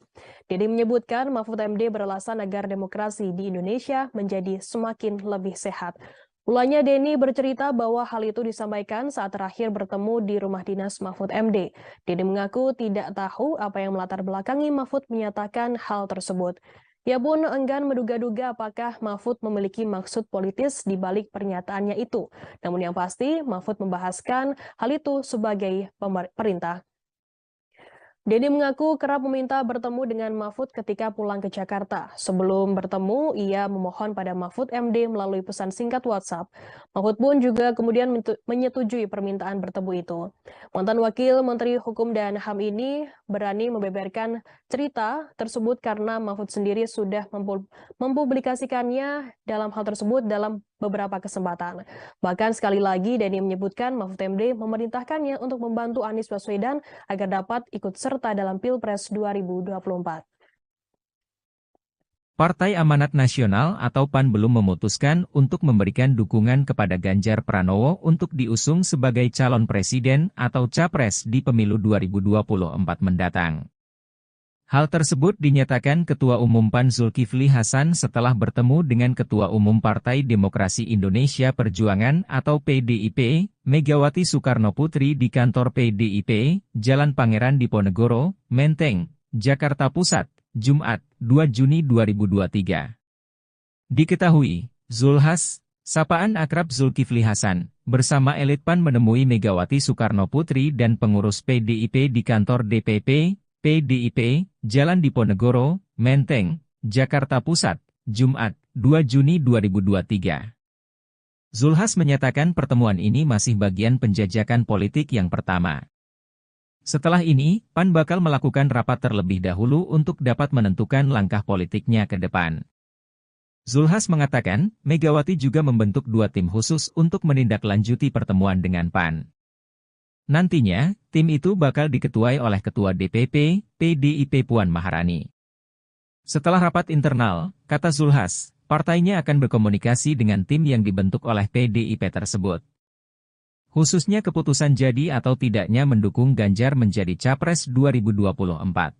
Denny menyebutkan Mahfud MD beralasan agar demokrasi di Indonesia menjadi semakin lebih sehat. Mulanya Denny bercerita bahwa hal itu disampaikan saat terakhir bertemu di rumah dinas Mahfud MD. Denny mengaku tidak tahu apa yang melatar belakangi Mahfud menyatakan hal tersebut. Ia pun enggan menduga-duga apakah Mahfud memiliki maksud politis di balik pernyataannya itu. Namun yang pasti, Mahfud membahaskan hal itu sebagai perintah. Denny mengaku kerap meminta bertemu dengan Mahfud ketika pulang ke Jakarta. Sebelum bertemu, ia memohon pada Mahfud MD melalui pesan singkat WhatsApp. Mahfud pun juga kemudian menyetujui permintaan bertemu itu. Mantan Wakil Menteri Hukum dan HAM ini berani membeberkan cerita tersebut karena Mahfud sendiri sudah mempublikasikannya dalam hal tersebut dalam beberapa kesempatan. Bahkan sekali lagi Denny menyebutkan Mahfud MD memerintahkannya untuk membantu Anies Baswedan agar dapat ikut serta dalam Pilpres 2024. Partai Amanat Nasional atau PAN belum memutuskan untuk memberikan dukungan kepada Ganjar Pranowo untuk diusung sebagai calon presiden atau capres di pemilu 2024 mendatang. Hal tersebut dinyatakan Ketua Umum PAN Zulkifli Hasan setelah bertemu dengan Ketua Umum Partai Demokrasi Indonesia Perjuangan atau PDIP, Megawati Soekarnoputri di kantor PDIP, Jalan Pangeran Diponegoro, Menteng, Jakarta Pusat, Jumat, 2 Juni 2023. Diketahui, Zulhas, sapaan akrab Zulkifli Hasan, bersama elit PAN menemui Megawati Soekarnoputri dan pengurus PDIP di kantor DPP, PDIP, Jalan Diponegoro, Menteng, Jakarta Pusat, Jumat, 2 Juni 2023. Zulhas menyatakan pertemuan ini masih bagian penjajakan politik yang pertama. Setelah ini, PAN bakal melakukan rapat terlebih dahulu untuk dapat menentukan langkah politiknya ke depan. Zulhas mengatakan, Megawati juga membentuk 2 tim khusus untuk menindaklanjuti pertemuan dengan PAN. Nantinya, tim itu bakal diketuai oleh Ketua DPP, PDIP Puan Maharani. Setelah rapat internal, kata Zulhas, partainya akan berkomunikasi dengan tim yang dibentuk oleh PDIP tersebut. Khususnya keputusan jadi atau tidaknya mendukung Ganjar menjadi Capres 2024.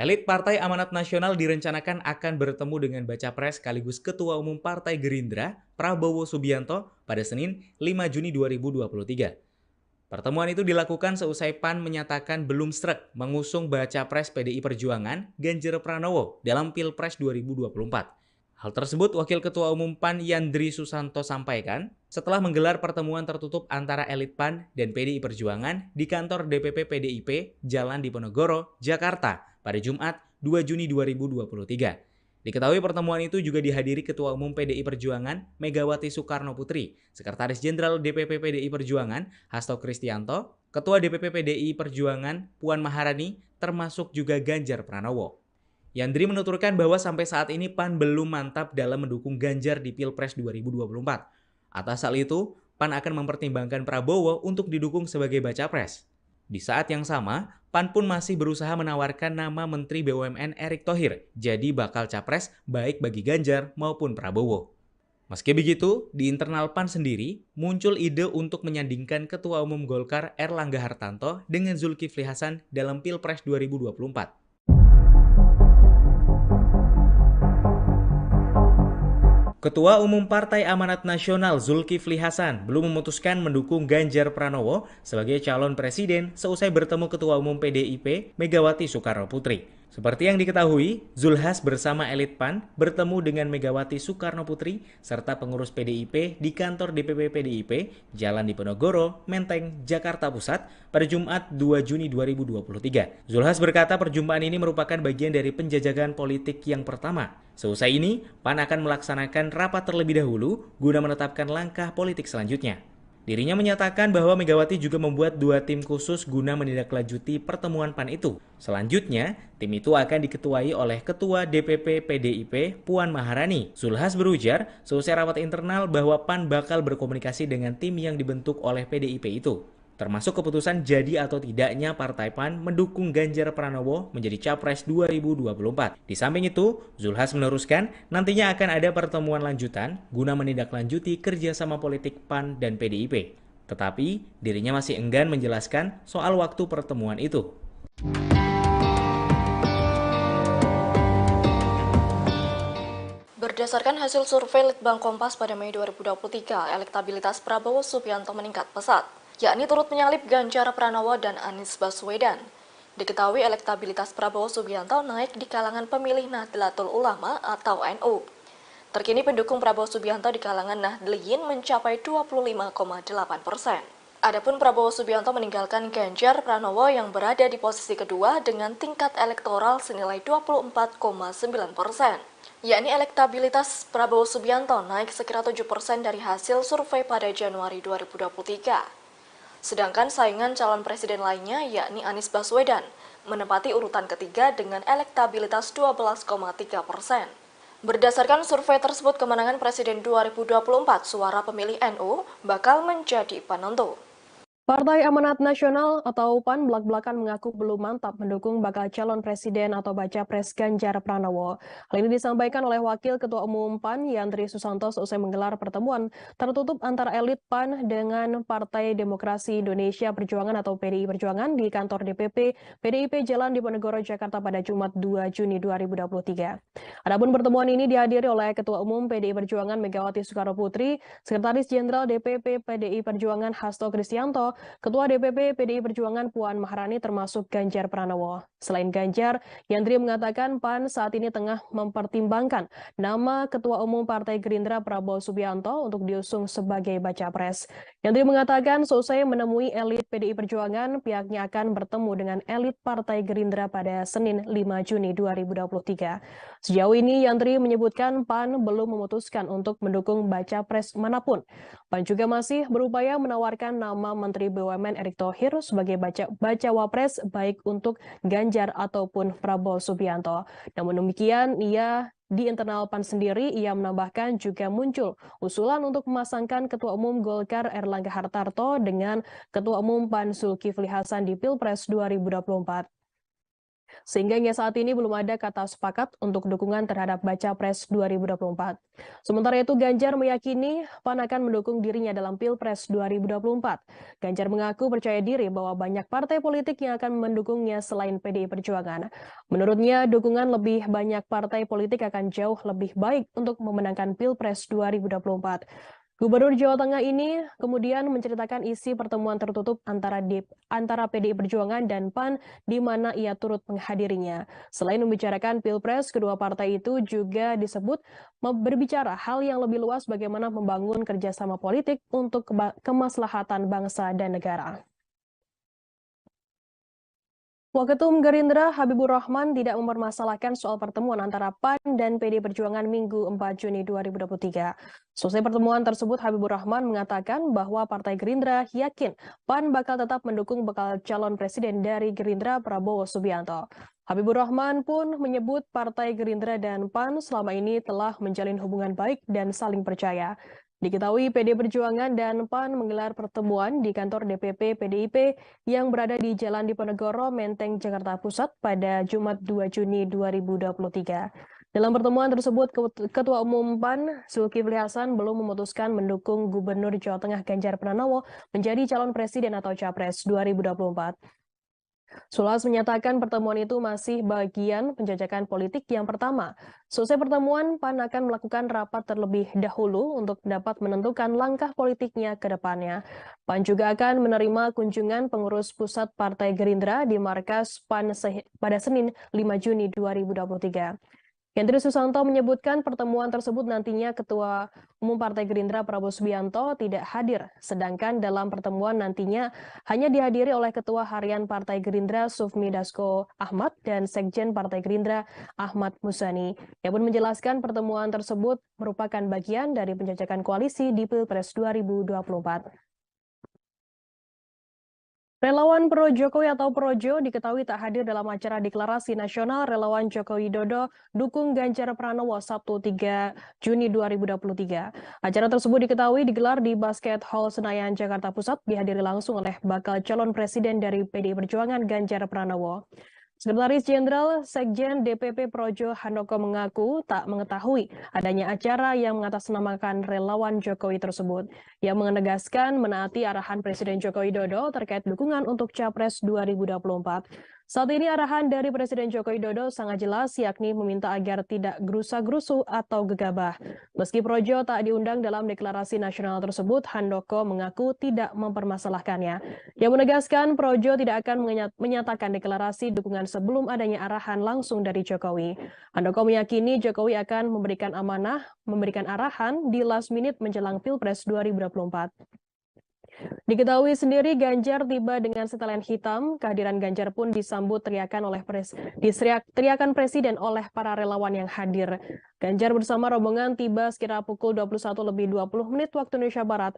Elit Partai Amanat Nasional direncanakan akan bertemu dengan Baca Pres sekaligus Ketua Umum Partai Gerindra, Prabowo Subianto, pada Senin 5 Juni 2023. Pertemuan itu dilakukan seusai PAN menyatakan belum sreg mengusung Baca Pres PDI Perjuangan, Ganjar Pranowo, dalam Pilpres 2024. Hal tersebut Wakil Ketua Umum PAN Yandri Susanto sampaikan setelah menggelar pertemuan tertutup antara elit PAN dan PDI Perjuangan di kantor DPP PDIP Jalan Diponegoro, Jakarta pada Jumat 2 Juni 2023. Diketahui pertemuan itu juga dihadiri Ketua Umum PDI Perjuangan Megawati Soekarno Putri, Sekretaris Jenderal DPP PDI Perjuangan Hasto Kristianto, Ketua DPP PDI Perjuangan Puan Maharani, termasuk juga Ganjar Pranowo. Yandri menuturkan bahwa sampai saat ini PAN belum mantap dalam mendukung Ganjar di Pilpres 2024. Atas hal itu, PAN akan mempertimbangkan Prabowo untuk didukung sebagai baca pres. Di saat yang sama, PAN pun masih berusaha menawarkan nama Menteri BUMN Erick Thohir jadi bakal capres baik bagi Ganjar maupun Prabowo. Meski begitu, di internal PAN sendiri muncul ide untuk menyandingkan Ketua Umum Golkar Erlangga Hartarto dengan Zulkifli Hasan dalam Pilpres 2024. Ketua Umum Partai Amanat Nasional Zulkifli Hasan belum memutuskan mendukung Ganjar Pranowo sebagai calon presiden seusai bertemu Ketua Umum PDIP Megawati Soekarno Putri. Seperti yang diketahui, Zulhas bersama elit PAN bertemu dengan Megawati Soekarno Putri serta pengurus PDIP di kantor DPP PDIP Jalan Diponegoro, Menteng, Jakarta Pusat pada Jumat 2 Juni 2023. Zulhas berkata perjumpaan ini merupakan bagian dari penjajakan politik yang pertama. Seusai ini, PAN akan melaksanakan rapat terlebih dahulu guna menetapkan langkah politik selanjutnya. Dirinya menyatakan bahwa Megawati juga membuat 2 tim khusus guna menindaklanjuti pertemuan PAN itu. Selanjutnya, tim itu akan diketuai oleh Ketua DPP PDIP Puan Maharani. Zulhas berujar, seusai rapat internal bahwa PAN bakal berkomunikasi dengan tim yang dibentuk oleh PDIP itu. Termasuk keputusan jadi atau tidaknya Partai PAN mendukung Ganjar Pranowo menjadi Capres 2024. Di samping itu, Zulhas meneruskan nantinya akan ada pertemuan lanjutan guna menindaklanjuti kerjasama politik PAN dan PDIP. Tetapi, dirinya masih enggan menjelaskan soal waktu pertemuan itu. Berdasarkan hasil survei Litbang Kompas pada Mei 2023, elektabilitas Prabowo Subianto meningkat pesat, yakni turut menyalip Ganjar Pranowo dan Anies Baswedan. Diketahui elektabilitas Prabowo Subianto naik di kalangan pemilih Nahdlatul Ulama atau NU. Terkini pendukung Prabowo Subianto di kalangan Nahdliyin mencapai 25,8%. Adapun Prabowo Subianto meninggalkan Ganjar Pranowo yang berada di posisi kedua dengan tingkat elektoral senilai 24,9%. Yakni elektabilitas Prabowo Subianto naik sekira 7% dari hasil survei pada Januari 2023. Sedangkan saingan calon presiden lainnya yakni Anies Baswedan menempati urutan ketiga dengan elektabilitas 12,3%. Berdasarkan survei tersebut, kemenangan Presiden 2024 suara pemilih NU bakal menjadi penentu. Partai Amanat Nasional atau PAN belak-belakan mengaku belum mantap mendukung bakal calon presiden atau baca pres Ganjar Pranowo. Hal ini disampaikan oleh Wakil Ketua Umum PAN Yandri Susanto seusai menggelar pertemuan tertutup antara elit PAN dengan Partai Demokrasi Indonesia Perjuangan atau PDI Perjuangan di kantor DPP PDIP Jalan Diponegoro, Jakarta pada Jumat 2 Juni 2023. Adapun pertemuan ini dihadiri oleh Ketua Umum PDI Perjuangan Megawati Soekarno Putri, Sekretaris Jenderal DPP PDI Perjuangan Hasto Kristianto, Ketua DPP PDI Perjuangan Puan Maharani termasuk Ganjar Pranowo. Selain Ganjar, Yandri mengatakan PAN saat ini tengah mempertimbangkan nama Ketua Umum Partai Gerindra Prabowo Subianto untuk diusung sebagai baca pres. Yandri mengatakan seusai menemui elit PDI Perjuangan, pihaknya akan bertemu dengan elit Partai Gerindra pada Senin 5 Juni 2023. Sejauh ini Yandri menyebutkan PAN belum memutuskan untuk mendukung baca pres manapun. PAN juga masih berupaya menawarkan nama Menteri BUMN Erick Thohir sebagai bacawa pres baik untuk Ganjar ataupun Prabowo Subianto. Namun demikian, di internal PAN sendiri, ia menambahkan juga muncul usulan untuk memasangkan Ketua Umum Golkar Erlangga Hartarto dengan Ketua Umum PAN Zulkifli Hasan di Pilpres 2024. Sehingga hingga saat ini belum ada kata sepakat untuk dukungan terhadap Baca Pres 2024. Sementara itu Ganjar meyakini PAN akan mendukung dirinya dalam Pilpres 2024. Ganjar mengaku percaya diri bahwa banyak partai politik yang akan mendukungnya selain PDI Perjuangan. Menurutnya dukungan lebih banyak partai politik akan jauh lebih baik untuk memenangkan Pilpres 2024. Gubernur Jawa Tengah ini kemudian menceritakan isi pertemuan tertutup antara PDI Perjuangan dan PAN di mana ia turut menghadirinya. Selain membicarakan Pilpres, kedua partai itu juga disebut berbicara hal yang lebih luas bagaimana membangun kerjasama politik untuk kemaslahatan bangsa dan negara. Waketum Gerindra Habibur Rahman tidak mempermasalahkan soal pertemuan antara PAN dan PD Perjuangan Minggu 4 Juni 2023. Selesai pertemuan tersebut, Habibur Rahman mengatakan bahwa Partai Gerindra yakin PAN bakal tetap mendukung bakal calon presiden dari Gerindra Prabowo Subianto. Habibur Rahman pun menyebut Partai Gerindra dan PAN selama ini telah menjalin hubungan baik dan saling percaya. Diketahui PD Perjuangan dan PAN menggelar pertemuan di kantor DPP PDIP yang berada di Jalan Diponegoro, Menteng, Jakarta Pusat pada Jumat 2 Juni 2023. Dalam pertemuan tersebut, Ketua Umum PAN, Zulkifli Hasan, belum memutuskan mendukung Gubernur Jawa Tengah Ganjar Pranowo menjadi calon presiden atau capres 2024. Sulas menyatakan pertemuan itu masih bagian penjajakan politik yang pertama. Selesai pertemuan, PAN akan melakukan rapat terlebih dahulu untuk dapat menentukan langkah politiknya ke depannya. PAN juga akan menerima kunjungan pengurus pusat Partai Gerindra di markas PAN pada Senin 5 Juni 2023. Hendri Susanto menyebutkan pertemuan tersebut nantinya Ketua Umum Partai Gerindra Prabowo Subianto tidak hadir, sedangkan dalam pertemuan nantinya hanya dihadiri oleh Ketua Harian Partai Gerindra Sufmi Dasko Ahmad dan Sekjen Partai Gerindra Ahmad Muzani. Ia pun menjelaskan pertemuan tersebut merupakan bagian dari penjajakan koalisi di Pilpres 2024. Relawan Pro Jokowi atau Projo diketahui tak hadir dalam acara deklarasi nasional Relawan Joko Widodo dukung Ganjar Pranowo Sabtu 3 Juni 2023. Acara tersebut diketahui digelar di Basket Hall Senayan, Jakarta Pusat, dihadiri langsung oleh bakal calon presiden dari PDI Perjuangan Ganjar Pranowo. Sekretaris Jenderal Sekjen DPP Projo Handoko mengaku tak mengetahui adanya acara yang mengatasnamakan relawan Jokowi tersebut. Ia menegaskan menaati arahan Presiden Joko Widodo terkait dukungan untuk Capres 2024. Saat ini arahan dari Presiden Joko Widodo sangat jelas, yakni meminta agar tidak gerusa-gerusu atau gegabah. Meski Projo tak diundang dalam deklarasi nasional tersebut, Handoko mengaku tidak mempermasalahkannya. Ia menegaskan Projo tidak akan menyatakan deklarasi dukungan sebelum adanya arahan langsung dari Jokowi. Handoko meyakini Jokowi akan memberikan amanah, memberikan arahan di last minute menjelang Pilpres 2024. Diketahui sendiri Ganjar tiba dengan setelan hitam, kehadiran Ganjar pun disambut teriakan presiden oleh para relawan yang hadir. Ganjar bersama rombongan tiba sekitar pukul 21:20 waktu Indonesia Barat.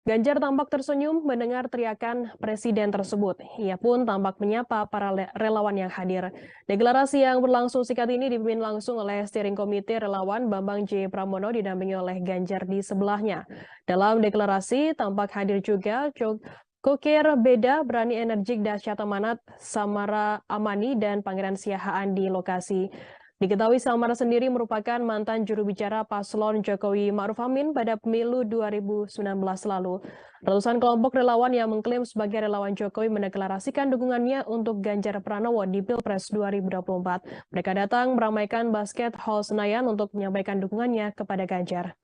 Ganjar tampak tersenyum mendengar teriakan presiden tersebut. Ia pun tampak menyapa para relawan yang hadir. Deklarasi yang berlangsung singkat ini dipimpin langsung oleh steering komite relawan Bambang J. Pramono didampingi oleh Ganjar di sebelahnya. Dalam deklarasi tampak hadir juga Kokir Beda, Berani Energik, Dahsyat Amanat, Samara Amani, dan Pangeran Siahaan di lokasi. Diketahui Samara sendiri merupakan mantan juru bicara paslon Jokowi Ma'ruf Amin pada pemilu 2019 lalu. Ratusan kelompok relawan yang mengklaim sebagai relawan Jokowi mendeklarasikan dukungannya untuk Ganjar Pranowo di Pilpres 2024. Mereka datang meramaikan Basket Hall Senayan untuk menyampaikan dukungannya kepada Ganjar.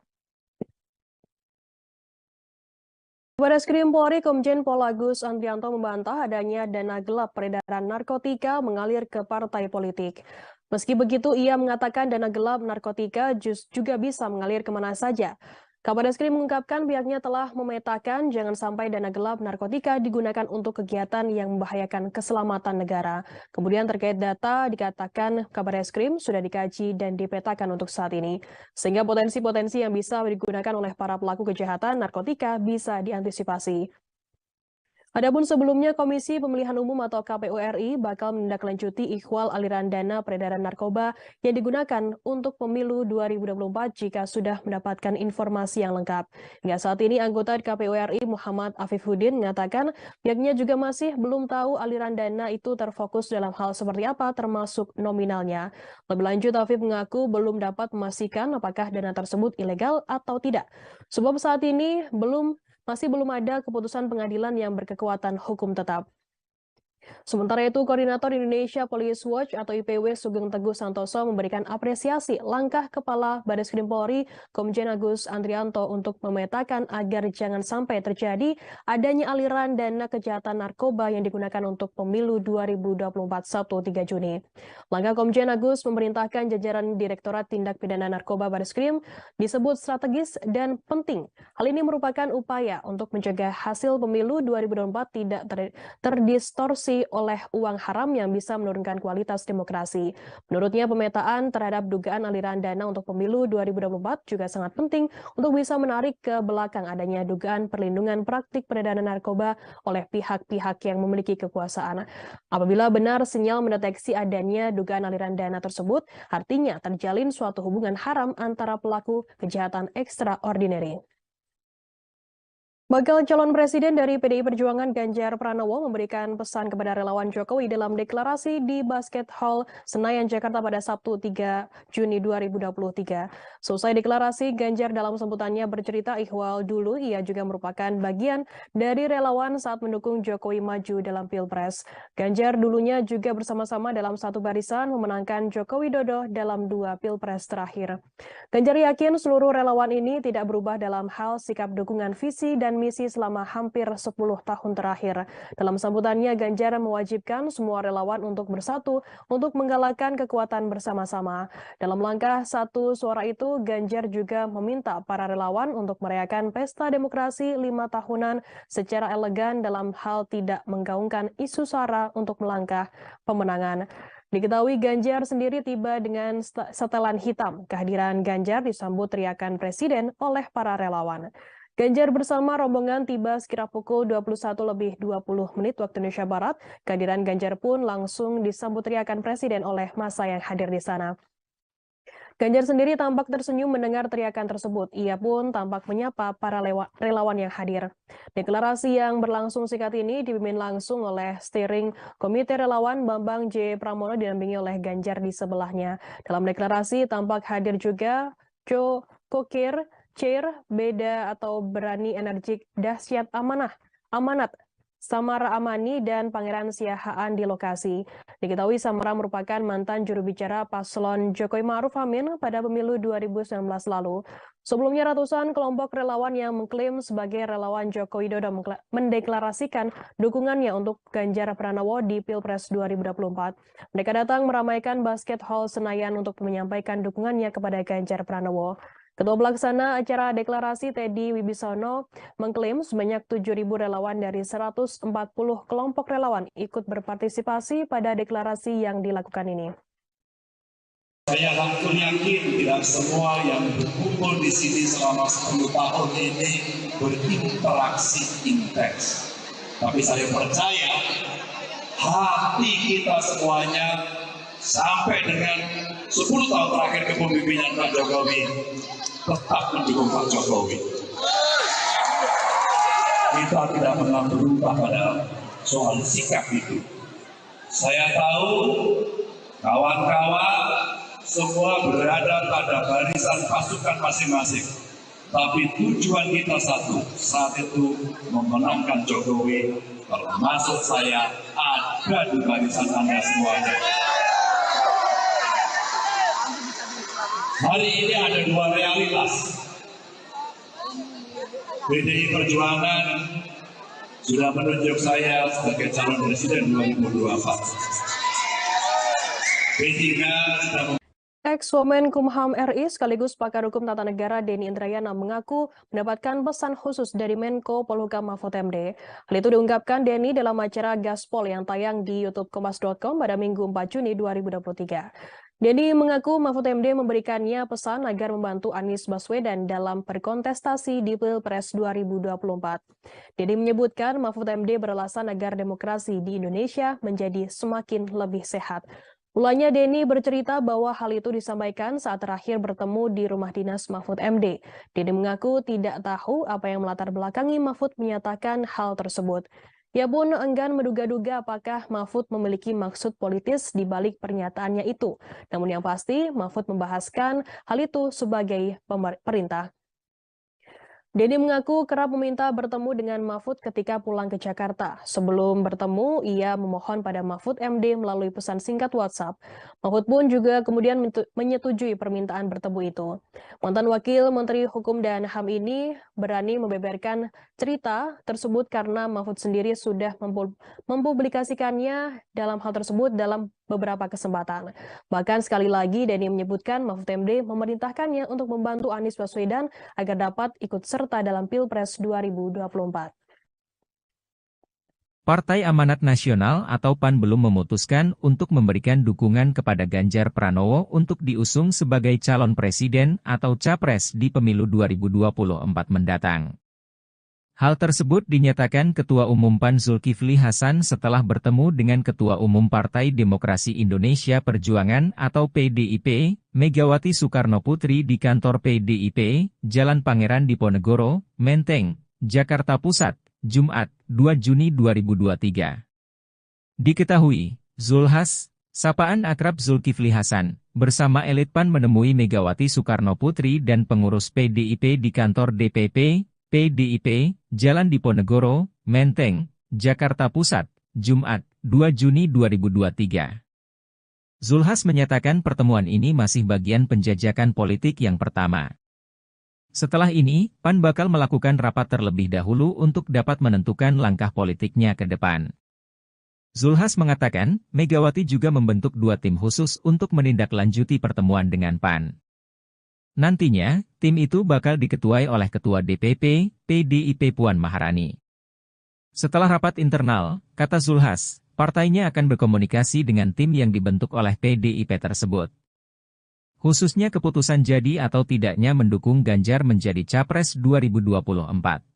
Barreskrim Polri Komjen Pol Agus Andrianto membantah adanya dana gelap peredaran narkotika mengalir ke partai politik. Meski begitu, ia mengatakan dana gelap narkotika juga bisa mengalir kemana saja. Kabarreskrim mengungkapkan pihaknya telah memetakan jangan sampai dana gelap narkotika digunakan untuk kegiatan yang membahayakan keselamatan negara. Kemudian terkait data dikatakan Kabarreskrim sudah dikaji dan dipetakan untuk saat ini, sehingga potensi-potensi yang bisa digunakan oleh para pelaku kejahatan narkotika bisa diantisipasi. Adapun sebelumnya, Komisi Pemilihan Umum atau KPU RI bakal menindaklanjuti ikhwal aliran dana peredaran narkoba yang digunakan untuk pemilu 2024 jika sudah mendapatkan informasi yang lengkap. Hingga saat ini, anggota KPU RI Muhammad Afifuddin mengatakan pihaknya juga masih belum tahu aliran dana itu terfokus dalam hal seperti apa termasuk nominalnya. Lebih lanjut, Afif mengaku belum dapat memastikan apakah dana tersebut ilegal atau tidak. Sebab saat ini masih belum ada keputusan pengadilan yang berkekuatan hukum tetap. Sementara itu, Koordinator Indonesia Police Watch atau IPW Sugeng Teguh Santoso memberikan apresiasi langkah Kepala Bareskrim Polri Komjen Agus Andrianto untuk memetakan agar jangan sampai terjadi adanya aliran dana kejahatan narkoba yang digunakan untuk pemilu 2024 Sabtu 3 Juni. Langkah Komjen Agus memerintahkan jajaran Direktorat Tindak Pidana Narkoba Bareskrim disebut strategis dan penting. Hal ini merupakan upaya untuk mencegah hasil pemilu 2024 tidak terdistorsi oleh uang haram yang bisa menurunkan kualitas demokrasi. Menurutnya, pemetaan terhadap dugaan aliran dana untuk pemilu 2024 juga sangat penting untuk bisa menarik ke belakang adanya dugaan perlindungan praktik peredaran narkoba oleh pihak-pihak yang memiliki kekuasaan. Apabila benar sinyal mendeteksi adanya dugaan aliran dana tersebut, artinya terjalin suatu hubungan haram antara pelaku kejahatan ekstraordinari. Bakal calon presiden dari PDI Perjuangan Ganjar Pranowo memberikan pesan kepada relawan Jokowi dalam deklarasi di Basket Hall Senayan, Jakarta pada Sabtu 3 Juni 2023. Selesai deklarasi, Ganjar dalam sambutannya bercerita ihwal dulu ia juga merupakan bagian dari relawan saat mendukung Jokowi maju dalam Pilpres. Ganjar dulunya juga bersama-sama dalam satu barisan memenangkan Joko Widodo dalam 2 Pilpres terakhir. Ganjar yakin seluruh relawan ini tidak berubah dalam hal sikap dukungan visi dan misi selama hampir 10 tahun terakhir. Dalam sambutannya, Ganjar mewajibkan semua relawan untuk bersatu untuk menggalakkan kekuatan bersama-sama. Dalam langkah satu suara itu, Ganjar juga meminta para relawan untuk merayakan pesta demokrasi 5 tahunan secara elegan dalam hal tidak menggaungkan isu sara untuk melangkah pemenangan. Diketahui Ganjar sendiri tiba dengan setelan hitam. Kehadiran Ganjar disambut teriakan Presiden oleh para relawan. Ganjar bersama rombongan tiba sekitar pukul 21.20 waktu Indonesia Barat. Kehadiran Ganjar pun langsung disambut teriakan Presiden oleh massa yang hadir di sana. Ganjar sendiri tampak tersenyum mendengar teriakan tersebut. Ia pun tampak menyapa para relawan yang hadir. Deklarasi yang berlangsung singkat ini dipimpin langsung oleh steering Komite Relawan Bambang J. Pramono didampingi oleh Ganjar di sebelahnya. Dalam deklarasi tampak hadir juga Jo Kokir, Chair, Beda atau Berani Energik, Dahsyat Amanat, Samara Amani, dan Pangeran Siahaan di lokasi. Diketahui Samara merupakan mantan juru bicara paslon Jokowi Ma'ruf Amin pada pemilu 2019 lalu. Sebelumnya ratusan kelompok relawan yang mengklaim sebagai relawan Joko Widodo mendeklarasikan dukungannya untuk Ganjar Pranowo di Pilpres 2024. Mereka datang meramaikan Basket Hall Senayan untuk menyampaikan dukungannya kepada Ganjar Pranowo. Ketua Pelaksana acara deklarasi Teddy Wibisono mengklaim sebanyak 7.000 relawan dari 140 kelompok relawan ikut berpartisipasi pada deklarasi yang dilakukan ini. Saya yakin tidak semua yang berkumpul di sini selama 10 tahun ini berinteraksi intens. Tapi saya percaya hati kita semuanya sampai dengan 10 tahun terakhir kepemimpinan Pak Jokowi tetap mendukung Pak Jokowi. Kita tidak pernah berubah pada soal sikap itu. Saya tahu kawan-kawan semua berada pada barisan pasukan masing-masing. Tapi tujuan kita satu, saat itu memenangkan Jokowi, termasuk saya ada di barisan Anda semuanya. Hari ini ada dua realitas. PDI Perjuangan sudah menunjuk saya sebagai calon presiden 2024. P3 sudah Ex-Womenkumham RI sekaligus pakar hukum tata negara Denny Indrayana mengaku mendapatkan pesan khusus dari Menko Polhukam Mahfud MD. Hal itu diungkapkan Denny dalam acara Gaspol yang tayang di YouTube Kompas.com pada Minggu 4 Juni 2023. Denny mengaku Mahfud MD memberikannya pesan agar membantu Anies Baswedan dalam berkontestasi di Pilpres 2024. Denny menyebutkan Mahfud MD beralasan agar demokrasi di Indonesia menjadi semakin lebih sehat. Mulanya Denny bercerita bahwa hal itu disampaikan saat terakhir bertemu di rumah dinas Mahfud MD. Denny mengaku tidak tahu apa yang melatar belakangi Mahfud menyatakan hal tersebut. Ia pun enggan menduga-duga apakah Mahfud memiliki maksud politis di balik pernyataannya itu. Namun yang pasti, Mahfud membahaskan hal itu sebagai perintah. Denny mengaku kerap meminta bertemu dengan Mahfud ketika pulang ke Jakarta. Sebelum bertemu, ia memohon pada Mahfud MD melalui pesan singkat WhatsApp. Mahfud pun juga kemudian menyetujui permintaan bertemu itu. Mantan Wakil Menteri Hukum dan HAM ini berani membeberkan cerita tersebut karena Mahfud sendiri sudah mempublikasikannya dalam hal tersebut dalam beberapa kesempatan. Bahkan sekali lagi Denny menyebutkan Mahfud MD memerintahkannya untuk membantu Anies Baswedan agar dapat ikut serta dalam Pilpres 2024. Partai Amanat Nasional atau PAN belum memutuskan untuk memberikan dukungan kepada Ganjar Pranowo untuk diusung sebagai calon presiden atau capres di pemilu 2024 mendatang. Hal tersebut dinyatakan Ketua Umum PAN Zulkifli Hasan setelah bertemu dengan Ketua Umum Partai Demokrasi Indonesia Perjuangan atau PDIP, Megawati Soekarnoputri di kantor PDIP, Jalan Pangeran Diponegoro, Menteng, Jakarta Pusat, Jumat, 2 Juni 2023. Diketahui, Zulhas, sapaan akrab Zulkifli Hasan, bersama elit PAN menemui Megawati Soekarnoputri dan pengurus PDIP di kantor DPP, PDIP, Jalan Diponegoro, Menteng, Jakarta Pusat, Jumat, 2 Juni 2023. Zulhas menyatakan pertemuan ini masih bagian penjajakan politik yang pertama. Setelah ini, PAN bakal melakukan rapat terlebih dahulu untuk dapat menentukan langkah politiknya ke depan. Zulhas mengatakan, Megawati juga membentuk 2 tim khusus untuk menindaklanjuti pertemuan dengan PAN. Nantinya, tim itu bakal diketuai oleh Ketua DPP, PDIP Puan Maharani. Setelah rapat internal, kata Zulhas, partainya akan berkomunikasi dengan tim yang dibentuk oleh PDIP tersebut. Khususnya keputusan jadi atau tidaknya mendukung Ganjar menjadi Capres 2024.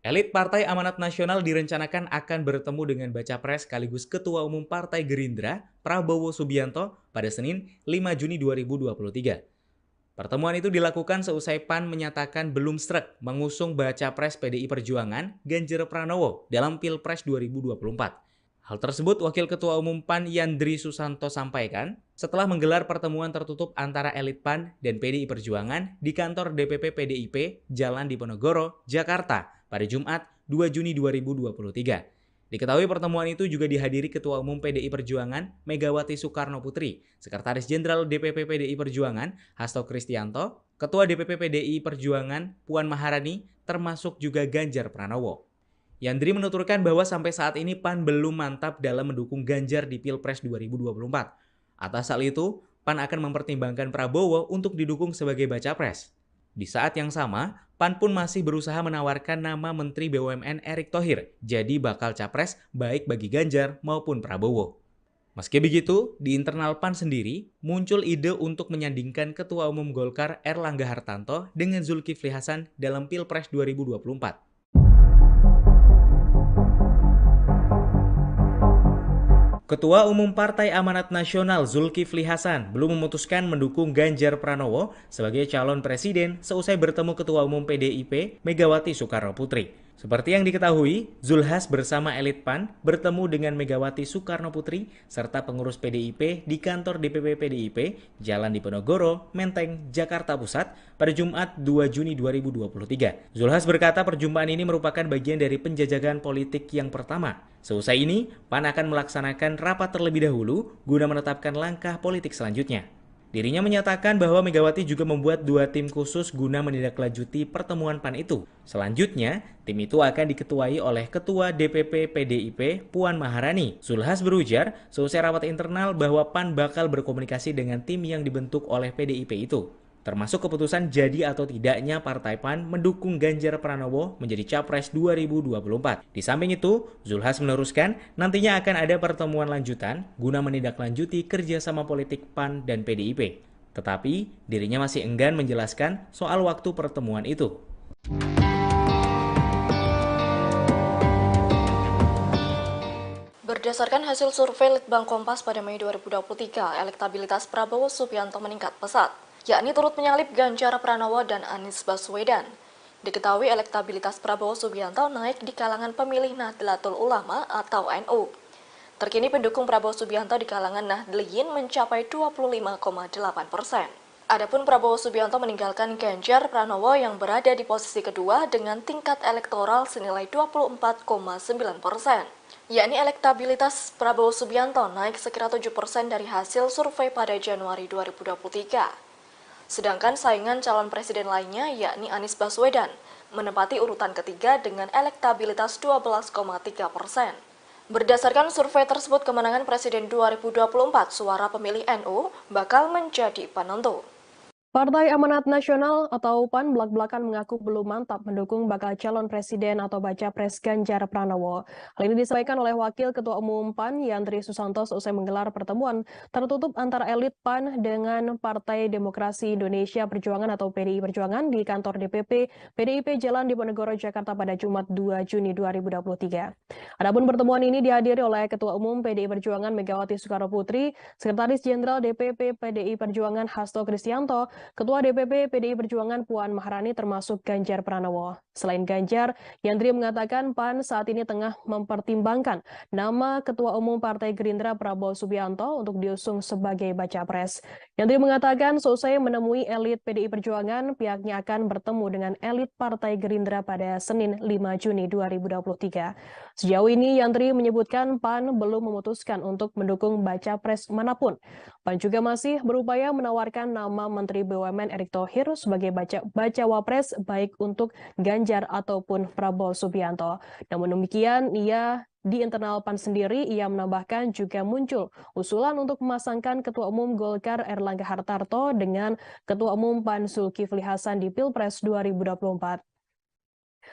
Elit Partai Amanat Nasional direncanakan akan bertemu dengan Baca Pres sekaligus Ketua Umum Partai Gerindra, Prabowo Subianto, pada Senin 5 Juni 2023. Pertemuan itu dilakukan seusai PAN menyatakan belum sreg mengusung Baca Pres PDI Perjuangan, Ganjar Pranowo, dalam Pilpres 2024. Hal tersebut Wakil Ketua Umum PAN Yandri Susanto sampaikan setelah menggelar pertemuan tertutup antara elit PAN dan PDI Perjuangan di kantor DPP PDIP Jalan Diponegoro, Jakarta pada Jumat 2 Juni 2023. Diketahui pertemuan itu juga dihadiri Ketua Umum PDI Perjuangan Megawati Soekarno Putri, Sekretaris Jenderal DPP PDI Perjuangan Hasto Kristianto, Ketua DPP PDI Perjuangan Puan Maharani, termasuk juga Ganjar Pranowo. Yandri menuturkan bahwa sampai saat ini PAN belum mantap dalam mendukung Ganjar di Pilpres 2024. Atas hal itu, PAN akan mempertimbangkan Prabowo untuk didukung sebagai Baca Pres. Di saat yang sama, PAN pun masih berusaha menawarkan nama Menteri BUMN Erick Thohir jadi bakal capres baik bagi Ganjar maupun Prabowo. Meski begitu, di internal PAN sendiri muncul ide untuk menyandingkan Ketua Umum Golkar Erlangga Hartanto dengan Zulkifli Hasan dalam Pilpres 2024. Ketua Umum Partai Amanat Nasional Zulkifli Hasan belum memutuskan mendukung Ganjar Pranowo sebagai calon presiden seusai bertemu Ketua Umum PDIP Megawati Soekarno Putri. Seperti yang diketahui, Zulhas bersama elit PAN bertemu dengan Megawati Soekarno Putri serta pengurus PDIP di kantor DPP PDIP Jalan Diponegoro, Menteng, Jakarta Pusat pada Jumat 2 Juni 2023. Zulhas berkata perjumpaan ini merupakan bagian dari penjajakan politik yang pertama. Seusai ini, PAN akan melaksanakan rapat terlebih dahulu guna menetapkan langkah politik selanjutnya. Dirinya menyatakan bahwa Megawati juga membuat 2 tim khusus guna menindaklanjuti pertemuan PAN itu. Selanjutnya, tim itu akan diketuai oleh Ketua DPP PDIP Puan Maharani. Zulhas berujar, seusai rapat internal bahwa PAN bakal berkomunikasi dengan tim yang dibentuk oleh PDIP itu, termasuk keputusan jadi atau tidaknya Partai PAN mendukung Ganjar Pranowo menjadi Capres 2024. Di samping itu, Zulhas meneruskan nantinya akan ada pertemuan lanjutan guna menindaklanjuti kerjasama politik PAN dan PDIP. Tetapi, dirinya masih enggan menjelaskan soal waktu pertemuan itu. Berdasarkan hasil survei Litbang Kompas pada Mei 2023, elektabilitas Prabowo Subianto meningkat pesat, yakni turut menyalip Ganjar Pranowo dan Anies Baswedan. Diketahui elektabilitas Prabowo Subianto naik di kalangan pemilih Nahdlatul Ulama atau NU. Terkini pendukung Prabowo Subianto di kalangan Nahdliyin mencapai 25,8%. Adapun Prabowo Subianto meninggalkan Ganjar Pranowo yang berada di posisi kedua dengan tingkat elektoral senilai 24,9%. Yakni elektabilitas Prabowo Subianto naik sekira 7% dari hasil survei pada Januari 2023. Sedangkan saingan calon presiden lainnya yakni Anies Baswedan menempati urutan ketiga dengan elektabilitas 12,3%. Berdasarkan survei tersebut, kemenangan Presiden 2024 suara pemilih NU bakal menjadi penentu. Partai Amanat Nasional atau PAN belak-belakan mengaku belum mantap mendukung bakal calon presiden atau Baca Pres Ganjar Pranowo. Hal ini disampaikan oleh Wakil Ketua Umum PAN Yandri Susanto seusai menggelar pertemuan tertutup antara elit PAN dengan Partai Demokrasi Indonesia Perjuangan atau PDI Perjuangan di kantor DPP PDIP Jalan Diponegoro, Jakarta pada Jumat 2 Juni 2023. Adapun pertemuan ini dihadiri oleh Ketua Umum PDI Perjuangan Megawati Soekarno Putri, Sekretaris Jenderal DPP PDI Perjuangan Hasto Kristianto, Ketua DPP PDI Perjuangan Puan Maharani termasuk Ganjar Pranowo. Selain Ganjar, Yandri mengatakan PAN saat ini tengah mempertimbangkan nama Ketua Umum Partai Gerindra Prabowo Subianto untuk diusung sebagai baca pres. Yandri mengatakan seusai menemui elit PDI Perjuangan, pihaknya akan bertemu dengan elit Partai Gerindra pada Senin 5 Juni 2023. Sejauh ini, Yandri menyebutkan PAN belum memutuskan untuk mendukung baca pres manapun. PAN juga masih berupaya menawarkan nama Menteri BUMN Erick Thohir sebagai bacawa pres baik untuk Ganjar ataupun Prabowo Subianto. Namun demikian, di internal PAN sendiri, ia menambahkan juga muncul usulan untuk memasangkan Ketua Umum Golkar Erlangga Hartarto dengan Ketua Umum PAN Zulkifli Hasan di Pilpres 2024.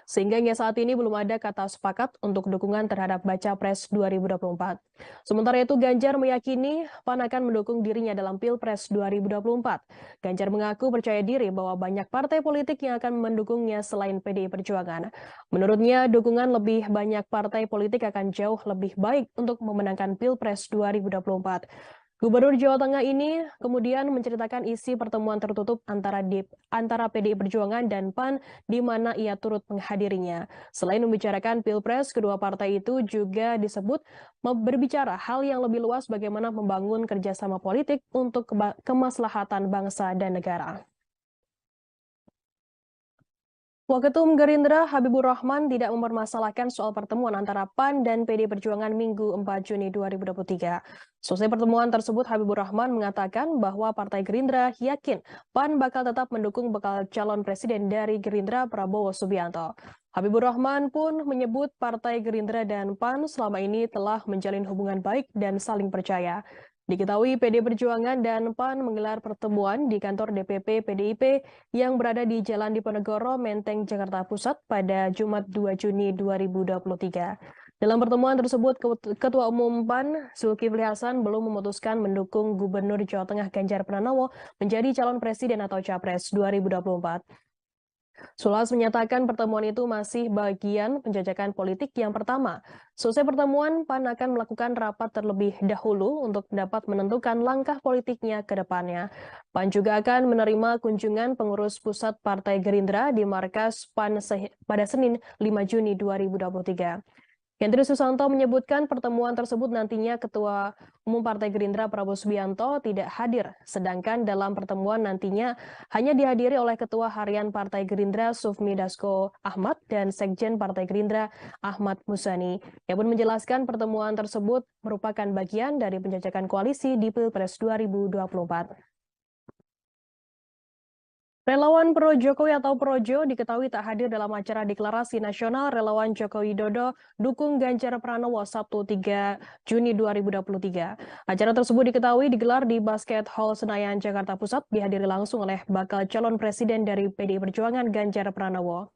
Sehingga hingga saat ini belum ada kata sepakat untuk dukungan terhadap baca pres 2024. Sementara itu Ganjar meyakini PAN akan mendukung dirinya dalam Pilpres 2024. Ganjar mengaku percaya diri bahwa banyak partai politik yang akan mendukungnya selain PDI Perjuangan. Menurutnya dukungan lebih banyak partai politik akan jauh lebih baik untuk memenangkan Pilpres 2024. Gubernur Jawa Tengah ini kemudian menceritakan isi pertemuan tertutup antara PDI Perjuangan dan PAN di mana ia turut menghadirinya. Selain membicarakan Pilpres, kedua partai itu juga disebut berbicara hal yang lebih luas bagaimana membangun kerjasama politik untuk kemaslahatan bangsa dan negara. Waketum Gerindra Habibur Rahman tidak mempermasalahkan soal pertemuan antara PAN dan PDI Perjuangan Minggu 4 Juni 2023. Selesai pertemuan tersebut, Habibur Rahman mengatakan bahwa Partai Gerindra yakin PAN bakal tetap mendukung bakal calon presiden dari Gerindra Prabowo Subianto. Habibur Rahman pun menyebut Partai Gerindra dan PAN selama ini telah menjalin hubungan baik dan saling percaya. Diketahui PDI Perjuangan dan PAN menggelar pertemuan di kantor DPP PDIP yang berada di Jalan Diponegoro, Menteng, Jakarta Pusat pada Jumat 2 Juni 2023. Dalam pertemuan tersebut, Ketua Umum PAN, Zulkifli Hasan, belum memutuskan mendukung Gubernur Jawa Tengah Ganjar Pranowo menjadi calon presiden atau capres 2024. Sulas menyatakan pertemuan itu masih bagian penjajakan politik yang pertama. Selesai pertemuan, PAN akan melakukan rapat terlebih dahulu untuk dapat menentukan langkah politiknya ke depannya. PAN juga akan menerima kunjungan pengurus pusat Partai Gerindra di markas PAN pada Senin 5 Juni 2023. Hendri Susanto menyebutkan pertemuan tersebut nantinya Ketua Umum Partai Gerindra Prabowo Subianto tidak hadir, sedangkan dalam pertemuan nantinya hanya dihadiri oleh Ketua Harian Partai Gerindra Sufmi Dasko Ahmad dan Sekjen Partai Gerindra Ahmad Musani. Ia pun menjelaskan pertemuan tersebut merupakan bagian dari penjajakan koalisi di Pilpres 2024. Relawan Pro Jokowi atau Projo diketahui tak hadir dalam acara deklarasi nasional Relawan Jokowi Dodo dukung Ganjar Pranowo Sabtu 3 Juni 2023. Acara tersebut diketahui digelar di Basket Hall Senayan, Jakarta Pusat, dihadiri langsung oleh bakal calon presiden dari PDI Perjuangan Ganjar Pranowo.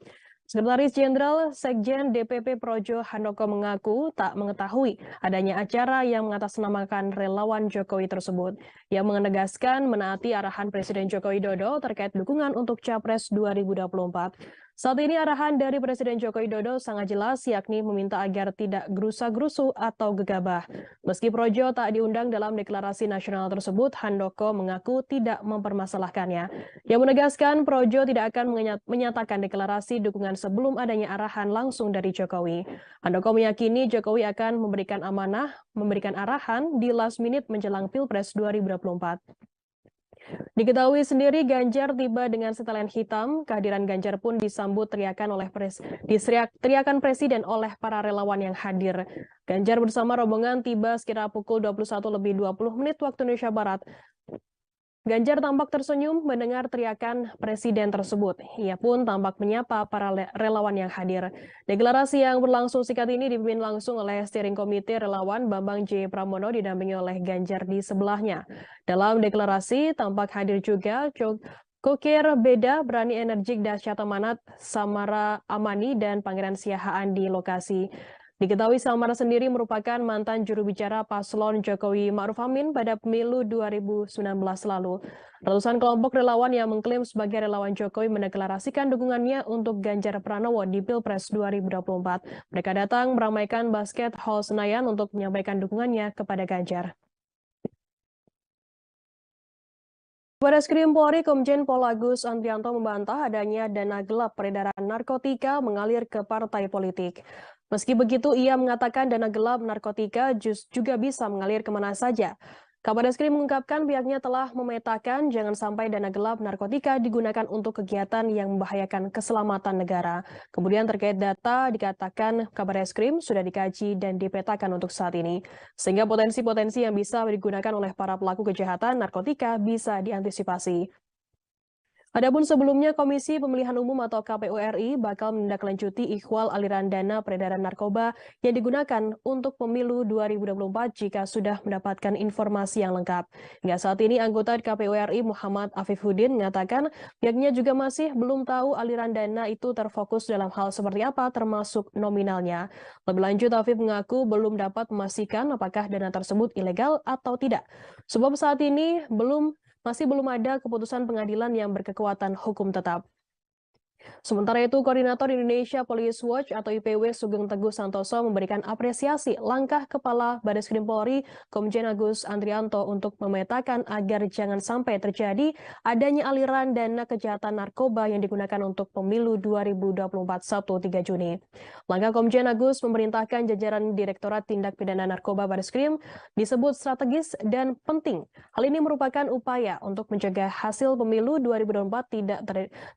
Sekretaris Jenderal Sekjen DPP Projo Handoko mengaku tak mengetahui adanya acara yang mengatasnamakan relawan Jokowi tersebut. Ia menegaskan menaati arahan Presiden Joko Widodo terkait dukungan untuk Capres 2024. Saat ini arahan dari Presiden Joko Widodo sangat jelas, yakni meminta agar tidak gerusa-gerusu atau gegabah. Meski Projo tak diundang dalam deklarasi nasional tersebut, Handoko mengaku tidak mempermasalahkannya. Ia menegaskan Projo tidak akan menyatakan deklarasi dukungan sebelum adanya arahan langsung dari Jokowi. Handoko meyakini Jokowi akan memberikan arahan di last minute menjelang Pilpres 2024. Diketahui sendiri Ganjar tiba dengan setelan hitam, kehadiran Ganjar pun disambut teriakan presiden oleh para relawan yang hadir. Ganjar bersama rombongan tiba sekitar pukul 21:20 waktu Indonesia Barat. Ganjar tampak tersenyum mendengar teriakan presiden tersebut. Ia pun tampak menyapa para relawan yang hadir. Deklarasi yang berlangsung singkat ini dipimpin langsung oleh steering komite relawan Bambang J. Pramono didampingi oleh Ganjar di sebelahnya. Dalam deklarasi tampak hadir juga Kokir Beda, Berani Energik, Dahsyat Amanat, Samara Amani, dan Pangeran Siahaan di lokasi. Diketahui Samara sendiri merupakan mantan juru bicara paslon Jokowi Ma'ruf Amin pada pemilu 2019 lalu. Ratusan kelompok relawan yang mengklaim sebagai relawan Jokowi mendeklarasikan dukungannya untuk Ganjar Pranowo di Pilpres 2024. Mereka datang meramaikan Basket Hall Senayan untuk menyampaikan dukungannya kepada Ganjar. Barreskrim Polri Komjen Pol Agus Andrianto membantah adanya dana gelap peredaran narkotika mengalir ke partai politik. Meski begitu, ia mengatakan dana gelap narkotika juga bisa mengalir kemana saja. Kabar Eskrim mengungkapkan pihaknya telah memetakan jangan sampai dana gelap narkotika digunakan untuk kegiatan yang membahayakan keselamatan negara. Kemudian terkait data dikatakan Kabar Eskrim sudah dikaji dan dipetakan untuk saat ini, sehingga potensi-potensi yang bisa digunakan oleh para pelaku kejahatan narkotika bisa diantisipasi. Adapun sebelumnya, Komisi Pemilihan Umum atau KPU RI bakal menindaklanjuti ikhwal aliran dana peredaran narkoba yang digunakan untuk pemilu 2024 jika sudah mendapatkan informasi yang lengkap. Hingga saat ini, anggota KPU RI Muhammad Afifuddin mengatakan pihaknya juga masih belum tahu aliran dana itu terfokus dalam hal seperti apa termasuk nominalnya. Lebih lanjut, Afif mengaku belum dapat memastikan apakah dana tersebut ilegal atau tidak. Sebab saat ini masih belum ada keputusan pengadilan yang berkekuatan hukum tetap. Sementara itu, Koordinator Indonesia Police Watch atau IPW Sugeng Teguh Santoso memberikan apresiasi langkah Kepala Barreskrim Polri Komjen Agus Andrianto untuk memetakan agar jangan sampai terjadi adanya aliran dana kejahatan narkoba yang digunakan untuk pemilu 2024 Sabtu 3 Juni. Langkah Komjen Agus memerintahkan jajaran Direktorat Tindak Pidana Narkoba Barreskrim disebut strategis dan penting. Hal ini merupakan upaya untuk mencegah hasil pemilu 2024 tidak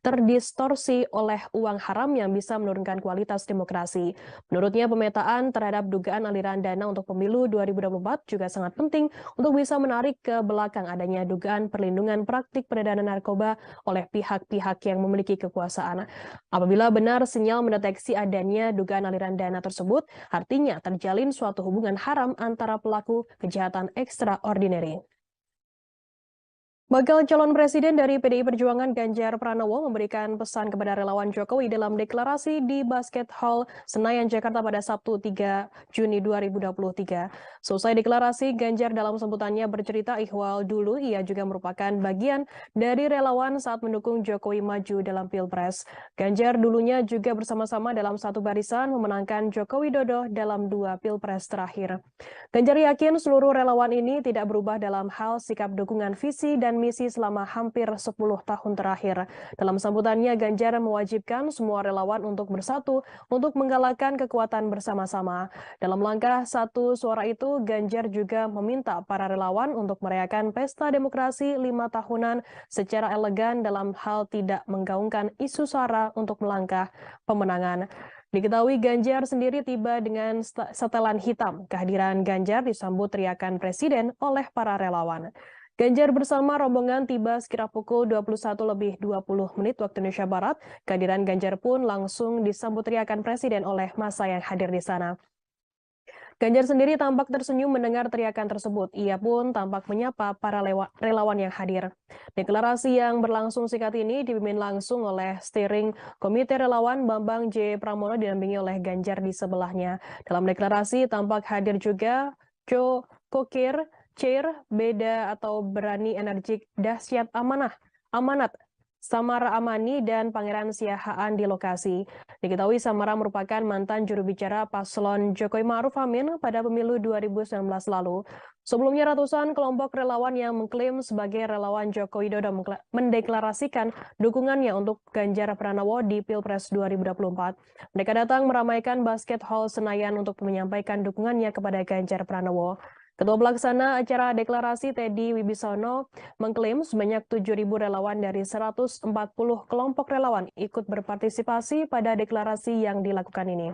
terdistorsi oleh uang haram yang bisa menurunkan kualitas demokrasi. Menurutnya, pemetaan terhadap dugaan aliran dana untuk pemilu 2024 juga sangat penting untuk bisa menarik ke belakang adanya dugaan perlindungan praktik peredaran narkoba oleh pihak-pihak yang memiliki kekuasaan. Apabila benar sinyal mendeteksi adanya dugaan aliran dana tersebut, artinya terjalin suatu hubungan haram antara pelaku kejahatan ekstraordinari. Bakal calon presiden dari PDI Perjuangan Ganjar Pranowo memberikan pesan kepada relawan Jokowi dalam deklarasi di Basket Hall Senayan, Jakarta pada Sabtu 3 Juni 2023. Selesai deklarasi, Ganjar dalam sambutannya bercerita ihwal dulu ia juga merupakan bagian dari relawan saat mendukung Jokowi maju dalam Pilpres. Ganjar dulunya juga bersama-sama dalam satu barisan memenangkan Joko Widodo dalam 2 Pilpres terakhir. Ganjar yakin seluruh relawan ini tidak berubah dalam hal sikap dukungan visi dan misi selama hampir 10 tahun terakhir. Dalam sambutannya, Ganjar mewajibkan semua relawan untuk bersatu untuk menggalakkan kekuatan bersama-sama. Dalam langkah satu suara itu, Ganjar juga meminta para relawan untuk merayakan pesta demokrasi 5 tahunan secara elegan dalam hal tidak menggaungkan isu sara untuk melangkah pemenangan. Diketahui Ganjar sendiri tiba dengan setelan hitam. Kehadiran Ganjar disambut teriakan Presiden oleh para relawan. Ganjar bersama rombongan tiba sekitar pukul 21.20 waktu Indonesia Barat. Kehadiran Ganjar pun langsung disambut teriakan Presiden oleh massa yang hadir di sana. Ganjar sendiri tampak tersenyum mendengar teriakan tersebut. Ia pun tampak menyapa para relawan yang hadir. Deklarasi yang berlangsung singkat ini dipimpin langsung oleh steering komite relawan Bambang J. Pramono didampingi oleh Ganjar di sebelahnya. Dalam deklarasi tampak hadir juga Jo Kokir, Chair, Beda atau Berani Energik, Dahsyat Amanat, Samara Amani, dan Pangeran Siahaan di lokasi. Diketahui Samara merupakan mantan juru bicara paslon Jokowi Ma'ruf Amin pada pemilu 2019 lalu. Sebelumnya ratusan kelompok relawan yang mengklaim sebagai relawan Joko Widodo mendeklarasikan dukungannya untuk Ganjar Pranowo di Pilpres 2024. Mereka datang meramaikan Basket Hall Senayan untuk menyampaikan dukungannya kepada Ganjar Pranowo. Ketua Pelaksana acara deklarasi Teddy Wibisono mengklaim sebanyak 7.000 relawan dari 140 kelompok relawan ikut berpartisipasi pada deklarasi yang dilakukan ini.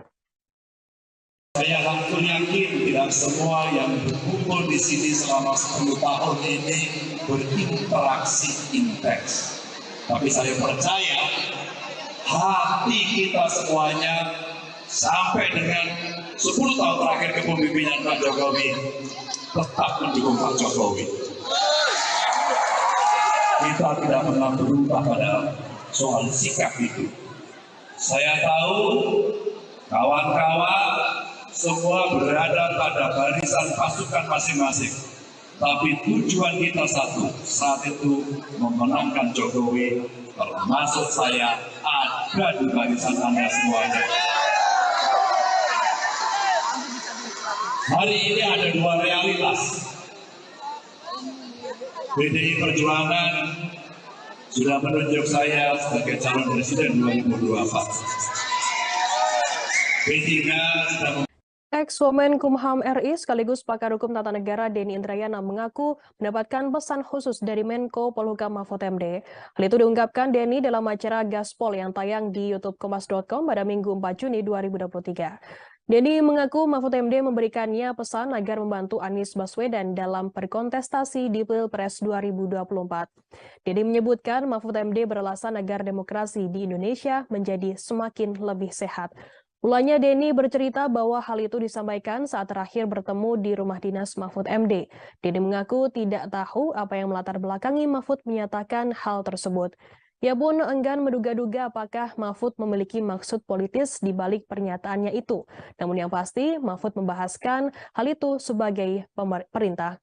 Saya langsung yakin tidak semua yang berkumpul di sini selama 10 tahun ini berinteraksi intens. Tapi saya percaya hati kita semuanya sampai dengan 10 tahun terakhir kepemimpinan Pak Jokowi tetap mendukung Pak Jokowi. Kita tidak pernah berubah pada soal sikap itu. Saya tahu kawan-kawan semua berada pada barisan pasukan masing-masing. Tapi tujuan kita satu, saat itu memenangkan Jokowi, termasuk saya ada di barisan Anda semuanya. Hari ini ada dua realitas. PDI Perjuangan sudah menunjuk saya sebagai calon presiden 2024. P3 sedang Ex-Womenkumham RI sekaligus pakar hukum tata negara Denny Indrayana mengaku mendapatkan pesan khusus dari Menko Polhukam Mahfud MD. Hal itu diungkapkan Denny dalam acara Gaspol yang tayang di YouTube Kompas.com pada Minggu 4 Juni 2023. Denny mengaku Mahfud MD memberikannya pesan agar membantu Anies Baswedan dalam berkontestasi di Pilpres 2024. Denny menyebutkan Mahfud MD beralasan agar demokrasi di Indonesia menjadi semakin lebih sehat. Mulanya Denny bercerita bahwa hal itu disampaikan saat terakhir bertemu di rumah dinas Mahfud MD. Denny mengaku tidak tahu apa yang melatar belakangi Mahfud menyatakan hal tersebut. Ia pun enggan menduga-duga apakah Mahfud memiliki maksud politis di balik pernyataannya itu. Namun yang pasti, Mahfud membahaskan hal itu sebagai perintah.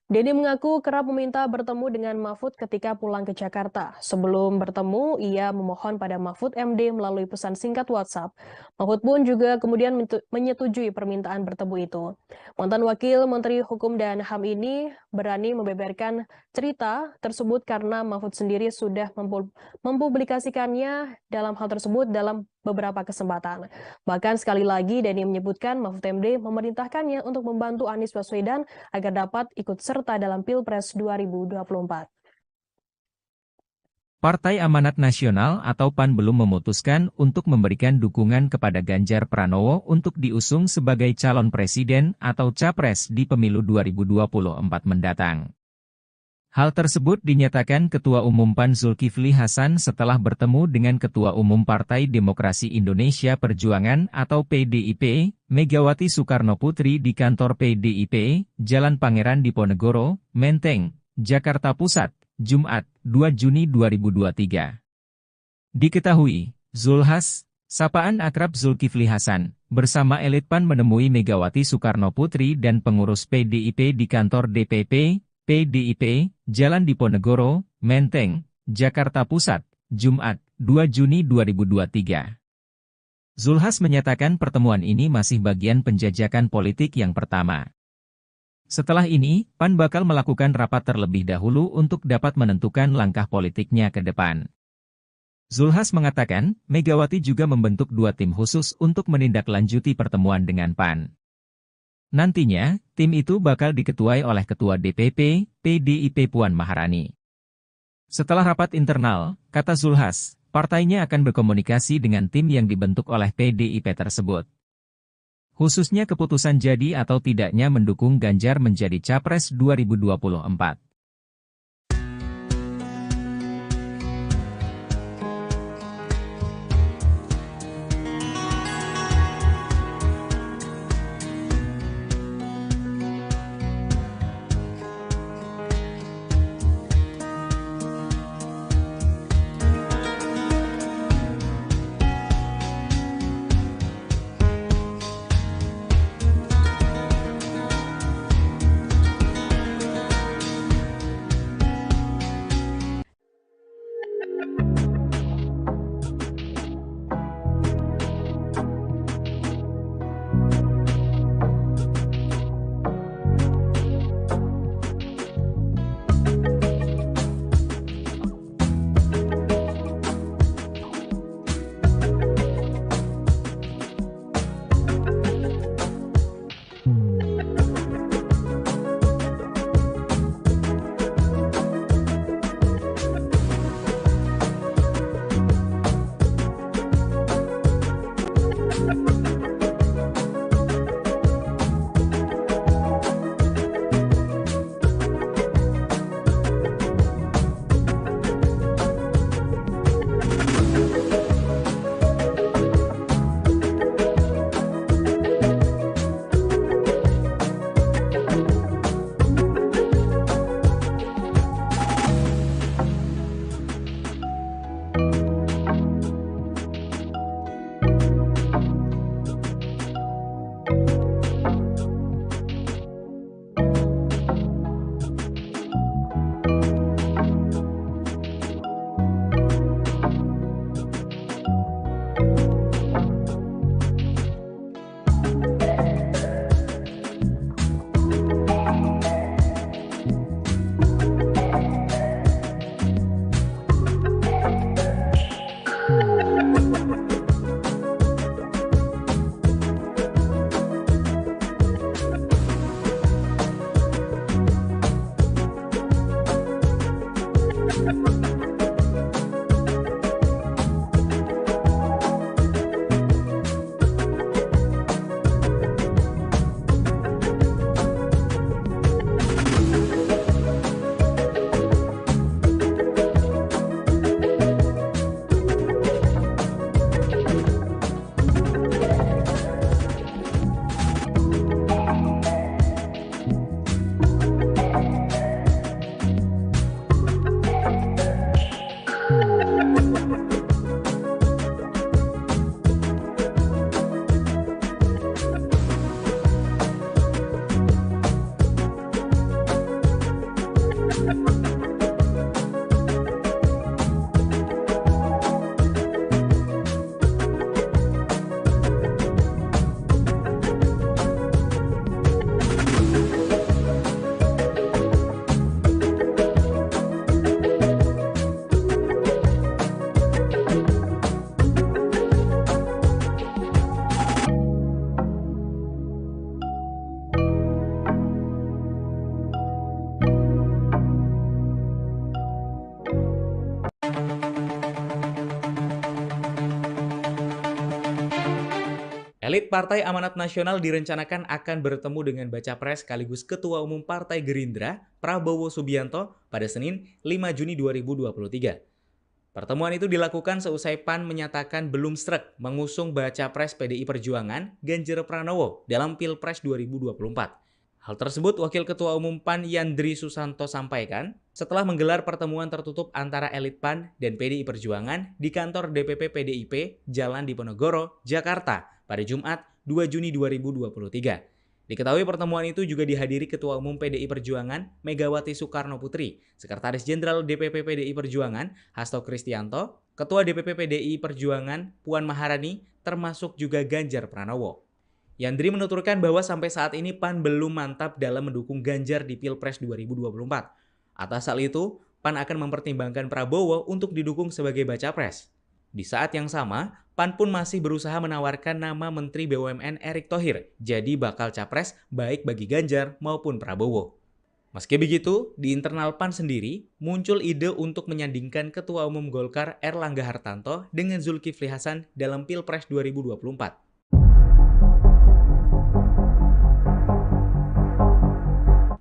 Denny mengaku kerap meminta bertemu dengan Mahfud ketika pulang ke Jakarta. Sebelum bertemu, ia memohon pada Mahfud MD melalui pesan singkat WhatsApp. Mahfud pun juga kemudian menyetujui permintaan bertemu itu. Mantan Wakil Menteri Hukum dan HAM ini berani membeberkan cerita tersebut karena Mahfud sendiri sudah mempublikasikannya dalam hal tersebut dalam beberapa kesempatan. Bahkan sekali lagi Denny menyebutkan Mahfud MD memerintahkannya untuk membantu Anies Baswedan agar dapat ikut serta dalam Pilpres 2024. Partai Amanat Nasional atau PAN belum memutuskan untuk memberikan dukungan kepada Ganjar Pranowo untuk diusung sebagai calon presiden atau capres di pemilu 2024 mendatang. Hal tersebut dinyatakan Ketua Umum PAN Zulkifli Hasan setelah bertemu dengan Ketua Umum Partai Demokrasi Indonesia Perjuangan atau PDIP, Megawati Soekarnoputri di kantor PDIP, Jalan Pangeran Diponegoro, Menteng, Jakarta Pusat, Jumat, 2 Juni 2023. Diketahui, Zulhas, sapaan akrab Zulkifli Hasan, bersama elit PAN menemui Megawati Soekarnoputri dan pengurus PDIP di kantor DPP, PDIP, Jalan Diponegoro, Menteng, Jakarta Pusat, Jumat, 2 Juni 2023. Zulhas menyatakan pertemuan ini masih bagian penjajakan politik yang pertama. Setelah ini, PAN bakal melakukan rapat terlebih dahulu untuk dapat menentukan langkah politiknya ke depan. Zulhas mengatakan, Megawati juga membentuk 2 tim khusus untuk menindaklanjuti pertemuan dengan PAN. Nantinya, tim itu bakal diketuai oleh Ketua DPP, PDIP Puan Maharani. Setelah rapat internal, kata Zulhas, partainya akan berkomunikasi dengan tim yang dibentuk oleh PDIP tersebut. Khususnya keputusan jadi atau tidaknya mendukung Ganjar menjadi Capres 2024. Elit Partai Amanat Nasional direncanakan akan bertemu dengan Baca Pres sekaligus Ketua Umum Partai Gerindra, Prabowo Subianto, pada Senin 5 Juni 2023. Pertemuan itu dilakukan seusai PAN menyatakan belum sreg mengusung Baca Pres PDI Perjuangan, Ganjar Pranowo, dalam Pilpres 2024. Hal tersebut Wakil Ketua Umum PAN Yandri Susanto sampaikan setelah menggelar pertemuan tertutup antara elit PAN dan PDI Perjuangan di kantor DPP PDIP Jalan Diponegoro, Jakarta pada Jumat 2 Juni 2023. Diketahui pertemuan itu juga dihadiri Ketua Umum PDI Perjuangan Megawati Soekarno Putri, Sekretaris Jenderal DPP PDI Perjuangan Hasto Kristianto, Ketua DPP PDI Perjuangan Puan Maharani, termasuk juga Ganjar Pranowo. Yandri menuturkan bahwa sampai saat ini PAN belum mantap dalam mendukung Ganjar di Pilpres 2024. Atas hal itu, PAN akan mempertimbangkan Prabowo untuk didukung sebagai baca pres. Di saat yang sama, PAN pun masih berusaha menawarkan nama Menteri BUMN Erick Thohir jadi bakal capres baik bagi Ganjar maupun Prabowo. Meski begitu, di internal PAN sendiri muncul ide untuk menyandingkan Ketua Umum Golkar Erlangga Hartarto dengan Zulkifli Hasan dalam Pilpres 2024.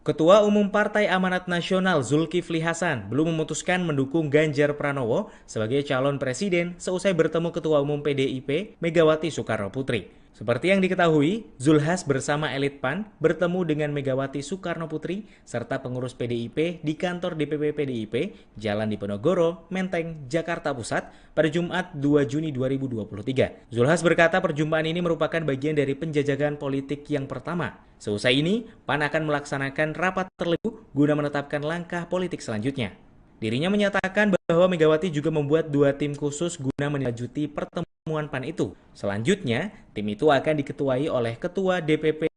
Ketua Umum Partai Amanat Nasional Zulkifli Hasan belum memutuskan mendukung Ganjar Pranowo sebagai calon presiden seusai bertemu Ketua Umum PDIP Megawati Soekarno Putri. Seperti yang diketahui, Zulhas bersama elit PAN bertemu dengan Megawati Soekarno Putri serta pengurus PDIP di kantor DPP PDIP Jalan Diponegoro, Menteng, Jakarta Pusat pada Jumat 2 Juni 2023. Zulhas berkata perjumpaan ini merupakan bagian dari penjajakan politik yang pertama. Seusai ini, PAN akan melaksanakan rapat terlebih guna menetapkan langkah politik selanjutnya. Dirinya menyatakan bahwa Megawati juga membuat 2 tim khusus guna menindaklanjuti pertemuan PAN itu. Selanjutnya, tim itu akan diketuai oleh Ketua DPP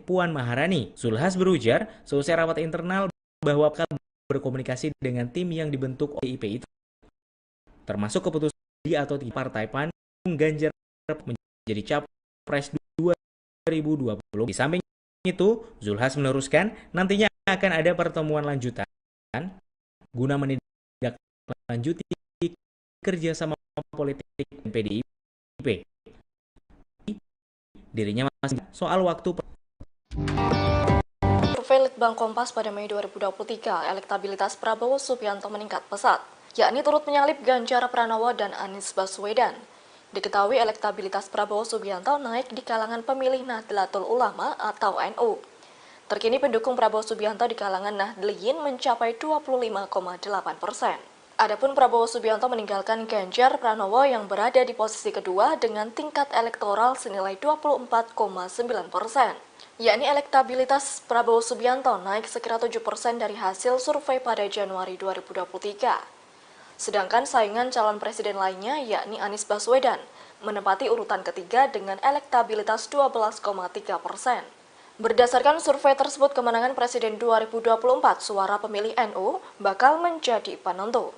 Puan Maharani. Zulhas berujar, seusai rapat internal bahwa akan berkomunikasi dengan tim yang dibentuk oleh PDIP itu. Termasuk keputusan atau partai PAN Ganjar menjadi capres 2020. Di samping itu, Zulhas meneruskan nantinya akan ada pertemuan lanjutan guna menindaklanjuti kerjasama politik PDIP. Dirinya masih soal waktu. Survei Litbang Kompas pada Mei 2023, elektabilitas Prabowo Subianto meningkat pesat, yakni turut menyalip Ganjar Pranowo dan Anies Baswedan. Diketahui elektabilitas Prabowo Subianto naik di kalangan pemilih Nahdlatul Ulama atau NU. Terkini pendukung Prabowo Subianto di kalangan Nahdliyin mencapai 25,8%. Adapun Prabowo Subianto meninggalkan Ganjar Pranowo yang berada di posisi kedua dengan tingkat elektoral senilai 24,9%. Yakni elektabilitas Prabowo Subianto naik sekira 7% dari hasil survei pada Januari 2023. Sedangkan saingan calon presiden lainnya yakni Anies Baswedan menempati urutan ketiga dengan elektabilitas 12,3%. Berdasarkan survei tersebut, kemenangan Presiden 2024 suara pemilih NU bakal menjadi penentu.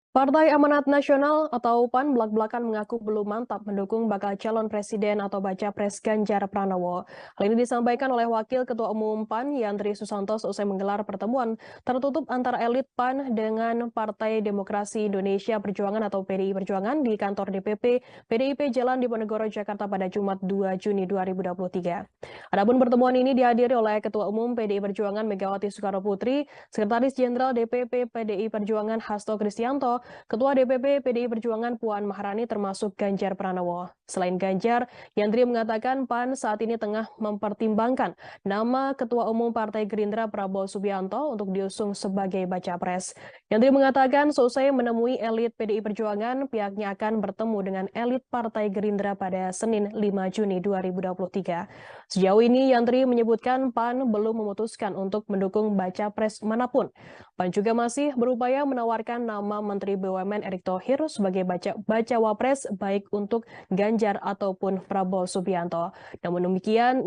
Partai Amanat Nasional atau PAN belak-belakan mengaku belum mantap mendukung bakal calon presiden atau baca pres Ganjar Pranowo. Hal ini disampaikan oleh Wakil Ketua Umum PAN Yandri Susanto seusai menggelar pertemuan tertutup antara elit PAN dengan Partai Demokrasi Indonesia Perjuangan atau PDI Perjuangan di kantor DPP PDIP Jalan Diponegoro, Jakarta pada Jumat 2 Juni 2023. Adapun pertemuan ini dihadiri oleh Ketua Umum PDI Perjuangan Megawati Soekarno Putri, Sekretaris Jenderal DPP PDI Perjuangan Hasto Kristianto, Ketua DPP PDI Perjuangan Puan Maharani termasuk Ganjar Pranowo. Selain Ganjar, Yandri mengatakan PAN saat ini tengah mempertimbangkan nama Ketua Umum Partai Gerindra Prabowo Subianto untuk diusung sebagai baca pres. Yandri mengatakan seusai menemui elit PDI Perjuangan, pihaknya akan bertemu dengan elit Partai Gerindra pada Senin 5 Juni 2023. Sejauh ini Yandri menyebutkan PAN belum memutuskan untuk mendukung baca pres manapun. PAN juga masih berupaya menawarkan nama Menteri BUMN Erick Thohir sebagai bacawa pres baik untuk Ganjar ataupun Prabowo Subianto. Namun demikian,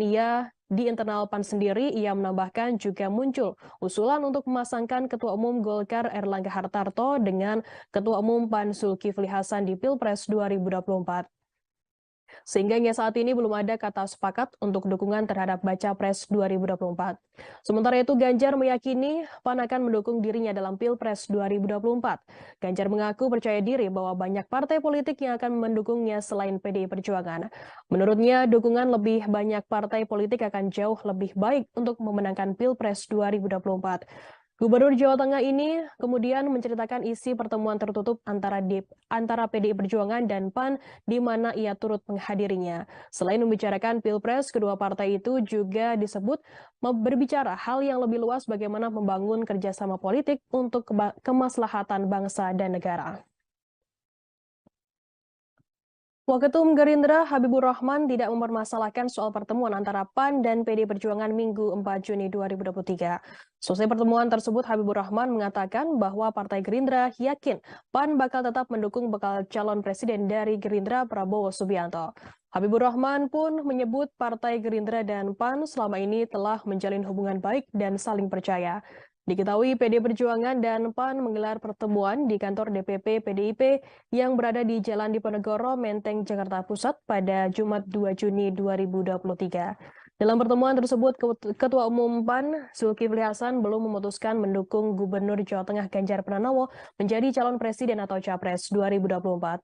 di internal PAN sendiri, ia menambahkan juga muncul usulan untuk memasangkan Ketua Umum Golkar Erlangga Hartarto dengan Ketua Umum PAN Zulkifli Hasan di Pilpres 2024. Sehingga hingga saat ini belum ada kata sepakat untuk dukungan terhadap Baca Pres 2024. Sementara itu Ganjar meyakini PAN akan mendukung dirinya dalam Pilpres 2024. Ganjar mengaku percaya diri bahwa banyak partai politik yang akan mendukungnya selain PDI Perjuangan. Menurutnya, dukungan lebih banyak partai politik akan jauh lebih baik untuk memenangkan Pilpres 2024. Gubernur Jawa Tengah ini kemudian menceritakan isi pertemuan tertutup antara PDI Perjuangan dan PAN di mana ia turut menghadirinya. Selain membicarakan Pilpres, kedua partai itu juga disebut berbicara hal yang lebih luas bagaimana membangun kerjasama politik untuk kemaslahatan bangsa dan negara. Waketum Gerindra Habibur Rahman tidak mempermasalahkan soal pertemuan antara PAN dan PDI Perjuangan Minggu 4 Juni 2023. Selesai pertemuan tersebut, Habibur Rahman mengatakan bahwa Partai Gerindra yakin PAN bakal tetap mendukung bakal calon presiden dari Gerindra Prabowo Subianto. Habibur Rahman pun menyebut Partai Gerindra dan PAN selama ini telah menjalin hubungan baik dan saling percaya. Diketahui PDI Perjuangan dan PAN menggelar pertemuan di kantor DPP PDIP yang berada di Jalan Diponegoro, Menteng, Jakarta Pusat pada Jumat 2 Juni 2023. Dalam pertemuan tersebut, Ketua Umum PAN, Zulkifli Hasan, belum memutuskan mendukung Gubernur Jawa Tengah Ganjar Pranowo menjadi calon presiden atau capres 2024.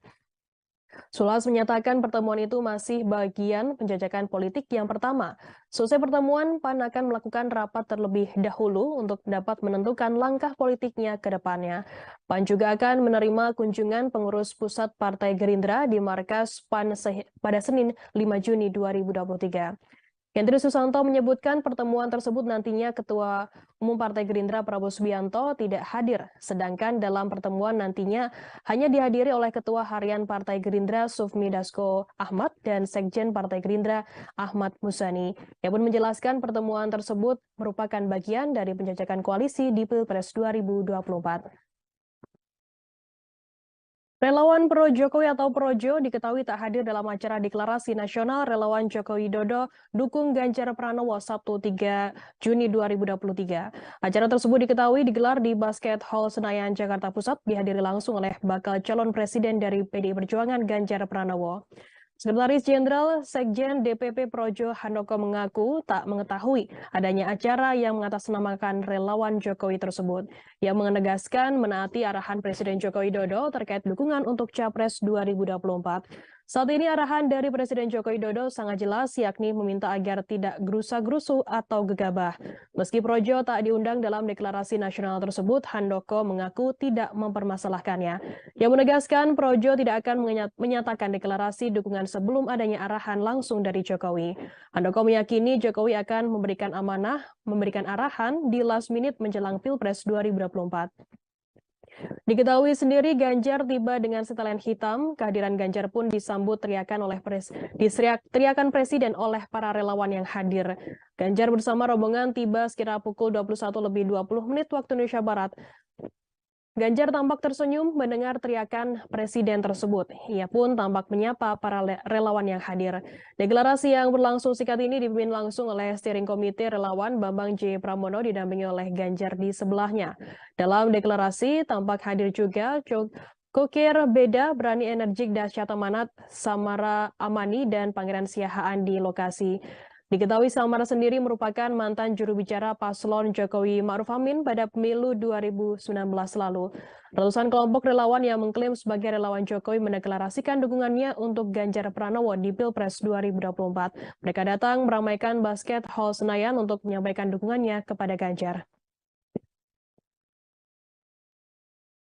Sulas menyatakan pertemuan itu masih bagian penjajakan politik yang pertama. Selesai pertemuan, PAN akan melakukan rapat terlebih dahulu untuk dapat menentukan langkah politiknya ke depannya. PAN juga akan menerima kunjungan pengurus pusat Partai Gerindra di markas PAN pada Senin 5 Juni 2023. Hendri Susanto menyebutkan pertemuan tersebut nantinya Ketua Umum Partai Gerindra Prabowo Subianto tidak hadir, sedangkan dalam pertemuan nantinya hanya dihadiri oleh Ketua Harian Partai Gerindra Sufmi Dasko Ahmad dan Sekjen Partai Gerindra Ahmad Muzani. Ia pun menjelaskan pertemuan tersebut merupakan bagian dari penjajakan koalisi di Pilpres 2024. Relawan Pro Jokowi atau Projo diketahui tak hadir dalam acara deklarasi nasional Relawan Joko Widodo dukung Ganjar Pranowo Sabtu 3 Juni 2023. Acara tersebut diketahui digelar di Basket Hall Senayan, Jakarta Pusat, dihadiri langsung oleh bakal calon presiden dari PDI Perjuangan Ganjar Pranowo. Sekretaris Jenderal Sekjen DPP Projo Handoko mengaku tak mengetahui adanya acara yang mengatasnamakan relawan Jokowi tersebut. Ia menegaskan menaati arahan Presiden Joko Widodo terkait dukungan untuk Capres 2024. Saat ini arahan dari Presiden Joko Widodo sangat jelas, yakni meminta agar tidak gerusa-gerusu atau gegabah. Meski Projo tak diundang dalam deklarasi nasional tersebut, Handoko mengaku tidak mempermasalahkannya. Ia menegaskan Projo tidak akan menyatakan deklarasi dukungan sebelum adanya arahan langsung dari Jokowi. Handoko meyakini Jokowi akan memberikan amanah, memberikan arahan di last minute menjelang Pilpres 2024. Diketahui sendiri Ganjar tiba dengan setelan hitam, kehadiran Ganjar pun disambut teriakan presiden oleh para relawan yang hadir. Ganjar bersama rombongan tiba sekira pukul 21:20 waktu Indonesia Barat. Ganjar tampak tersenyum mendengar teriakan presiden tersebut. Ia pun tampak menyapa para relawan yang hadir. Deklarasi yang berlangsung singkat ini dipimpin langsung oleh steering komite relawan Bambang J. Pramono didampingi oleh Ganjar di sebelahnya. Dalam deklarasi tampak hadir juga Kokir Beda, Berani Energik, Dasyat Amanat, Samara Amani, dan Pangeran Siahaan di lokasi. Diketahui Samara sendiri merupakan mantan juru bicara paslon Jokowi Ma'ruf Amin pada pemilu 2019 lalu. Ratusan kelompok relawan yang mengklaim sebagai relawan Jokowi mendeklarasikan dukungannya untuk Ganjar Pranowo di Pilpres 2024. Mereka datang meramaikan Basket Hall Senayan untuk menyampaikan dukungannya kepada Ganjar.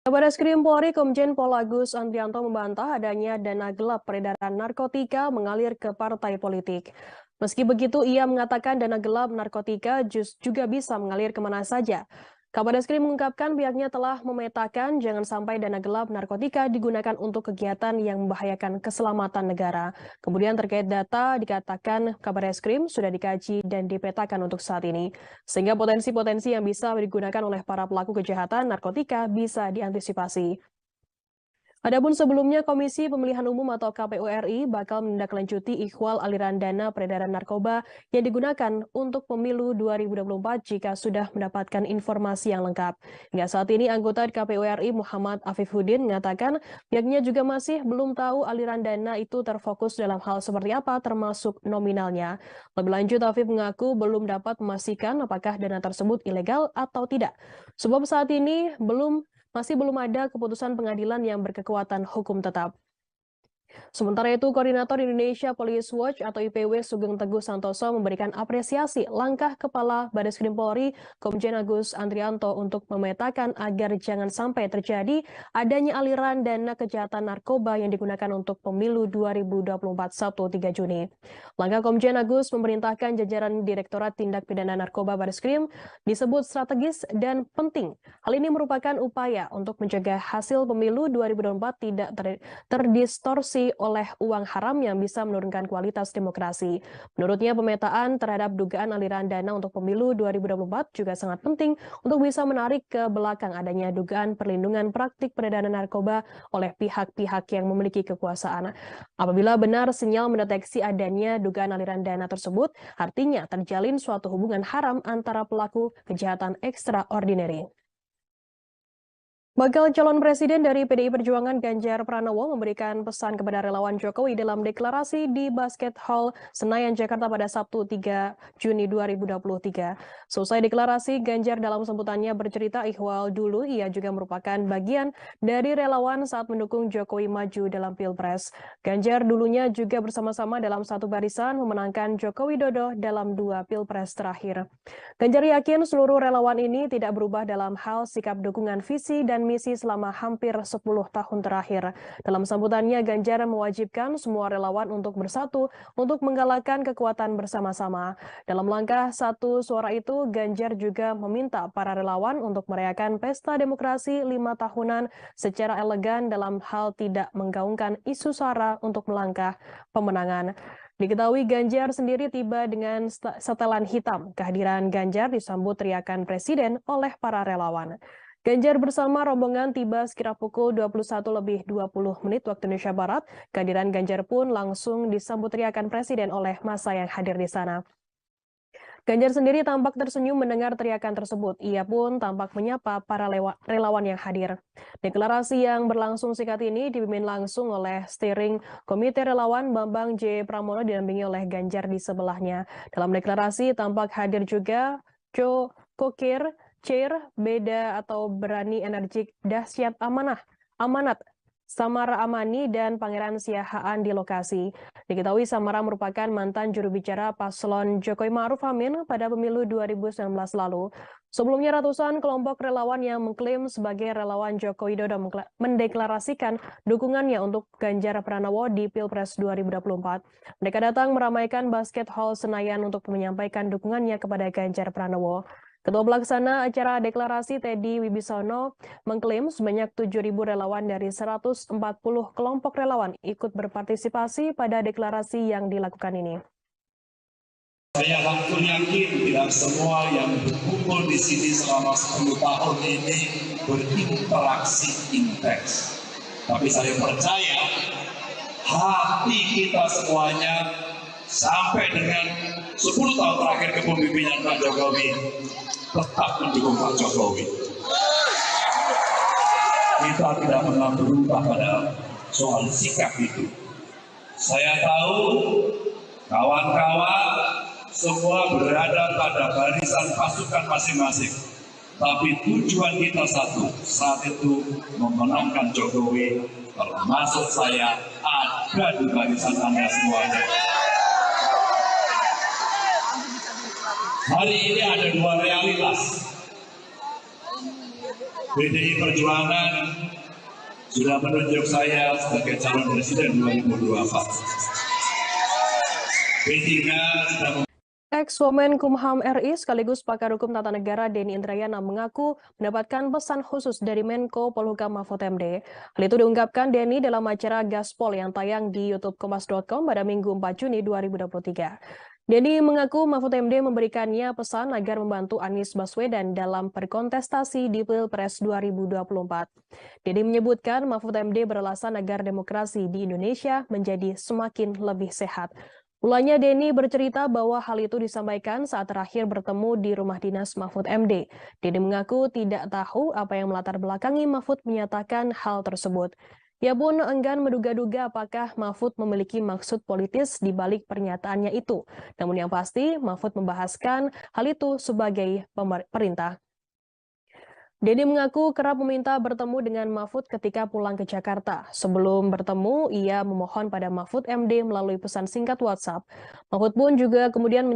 Kabareskrim Polri Komjen Pol Agus Andrianto membantah adanya dana gelap peredaran narkotika mengalir ke partai politik. Meski begitu, ia mengatakan dana gelap narkotika juga bisa mengalir kemana saja. Kabareskrim mengungkapkan pihaknya telah memetakan jangan sampai dana gelap narkotika digunakan untuk kegiatan yang membahayakan keselamatan negara. Kemudian terkait data dikatakan Kabareskrim sudah dikaji dan dipetakan untuk saat ini. Sehingga potensi-potensi yang bisa digunakan oleh para pelaku kejahatan narkotika bisa diantisipasi. Adapun sebelumnya, Komisi Pemilihan Umum atau KPU RI bakal menindaklanjuti ikhwal aliran dana peredaran narkoba yang digunakan untuk pemilu 2024 jika sudah mendapatkan informasi yang lengkap. Hingga saat ini, anggota KPU RI Muhammad Afifuddin mengatakan pihaknya juga masih belum tahu aliran dana itu terfokus dalam hal seperti apa termasuk nominalnya. Lebih lanjut, Afif mengaku belum dapat memastikan apakah dana tersebut ilegal atau tidak. Sebab saat ini masih belum ada keputusan pengadilan yang berkekuatan hukum tetap. Sementara itu, Koordinator Indonesia Police Watch atau IPW Sugeng Teguh Santoso memberikan apresiasi langkah Kepala Bareskrim Polri, Komjen Agus Andrianto untuk memetakan agar jangan sampai terjadi adanya aliran dana kejahatan narkoba yang digunakan untuk pemilu 2024 Sabtu 3 Juni. Langkah Komjen Agus memerintahkan jajaran Direktorat Tindak Pidana Narkoba Bareskrim disebut strategis dan penting. Hal ini merupakan upaya untuk mencegah hasil pemilu 2024 tidak terdistorsi oleh uang haram yang bisa menurunkan kualitas demokrasi. Menurutnya, pemetaan terhadap dugaan aliran dana untuk pemilu 2024 juga sangat penting untuk bisa menarik ke belakang adanya dugaan perlindungan praktik peredaran narkoba oleh pihak-pihak yang memiliki kekuasaan. Apabila benar sinyal mendeteksi adanya dugaan aliran dana tersebut, artinya terjalin suatu hubungan haram antara pelaku kejahatan ekstraordinari. Bakal calon presiden dari PDI Perjuangan Ganjar Pranowo memberikan pesan kepada relawan Jokowi dalam deklarasi di Basket Hall Senayan, Jakarta pada Sabtu 3 Juni 2023. Selesai deklarasi, Ganjar dalam sambutannya bercerita ihwal dulu ia juga merupakan bagian dari relawan saat mendukung Jokowi maju dalam Pilpres. Ganjar dulunya juga bersama-sama dalam satu barisan memenangkan Joko Widodo dalam 2 Pilpres terakhir. Ganjar yakin seluruh relawan ini tidak berubah dalam hal sikap dukungan visi dan misi selama hampir 10 tahun terakhir. Dalam sambutannya, Ganjar mewajibkan semua relawan untuk bersatu untuk menggalakkan kekuatan bersama-sama. Dalam langkah satu suara itu, Ganjar juga meminta para relawan untuk merayakan pesta demokrasi 5 tahunan secara elegan dalam hal tidak menggaungkan isu sara untuk melangkah pemenangan. Diketahui Ganjar sendiri tiba dengan setelan hitam. Kehadiran Ganjar disambut teriakan presiden oleh para relawan. Ganjar bersama rombongan tiba sekira pukul 21:20 waktu Indonesia Barat. Kehadiran Ganjar pun langsung disambut teriakan presiden oleh massa yang hadir di sana. Ganjar sendiri tampak tersenyum mendengar teriakan tersebut. Ia pun tampak menyapa para relawan yang hadir. Deklarasi yang berlangsung singkat ini dipimpin langsung oleh steering komite relawan Bambang J. Pramono didampingi oleh Ganjar di sebelahnya. Dalam deklarasi tampak hadir juga Jo Kokir, Chair, Beda atau Berani Energik Dahsyat Amanat, Samara Amani, dan Pangeran Siahaan di lokasi. Diketahui Samara merupakan mantan juru bicara paslon Jokowi Ma'ruf Amin pada pemilu 2019 lalu. Sebelumnya ratusan kelompok relawan yang mengklaim sebagai relawan Joko Widodo mendeklarasikan dukungannya untuk Ganjar Pranowo di Pilpres 2024. Mereka datang meramaikan Basket Hall Senayan untuk menyampaikan dukungannya kepada Ganjar Pranowo. Ketua Pelaksana acara deklarasi Teddy Wibisono mengklaim sebanyak 7.000 relawan dari 140 kelompok relawan ikut berpartisipasi pada deklarasi yang dilakukan ini. Saya yakin tidak semua yang berkumpul di sini selama 10 tahun ini berinteraksi intens. Tapi saya percaya hati kita semuanya sampai dengan 10 tahun terakhir kepemimpinan Pak Jokowi tetap mendukung Pak Jokowi. Kita tidak pernah berubah pada soal sikap itu. Saya tahu kawan-kawan semua berada pada barisan pasukan masing-masing. Tapi tujuan kita satu, saat itu memenangkan Jokowi, termasuk saya ada di barisan Anda semuanya. Hari ini ada dua realitas. PDI Perjuangan sudah menunjuk saya sebagai calon presiden 2024. P3 sudah Ex-Womenkumham RI sekaligus pakar hukum tata negara Denny Indrayana mengaku mendapatkan pesan khusus dari Menko Polhukam Mahfud MD. Hal itu diungkapkan Denny dalam acara Gaspol yang tayang di YouTube Kompas.com pada Minggu 4 Juni 2023. Denny mengaku Mahfud MD memberikannya pesan agar membantu Anies Baswedan dalam berkontestasi di Pilpres 2024. Denny menyebutkan Mahfud MD beralasan agar demokrasi di Indonesia menjadi semakin lebih sehat. Mulanya Denny bercerita bahwa hal itu disampaikan saat terakhir bertemu di rumah dinas Mahfud MD. Denny mengaku tidak tahu apa yang melatar belakangi Mahfud menyatakan hal tersebut. Ia pun enggan menduga-duga apakah Mahfud memiliki maksud politis di balik pernyataannya itu. Namun yang pasti, Mahfud membahaskan hal itu sebagai perintah. Denny mengaku kerap meminta bertemu dengan Mahfud ketika pulang ke Jakarta. Sebelum bertemu, ia memohon pada Mahfud MD melalui pesan singkat WhatsApp. Mahfud pun juga kemudian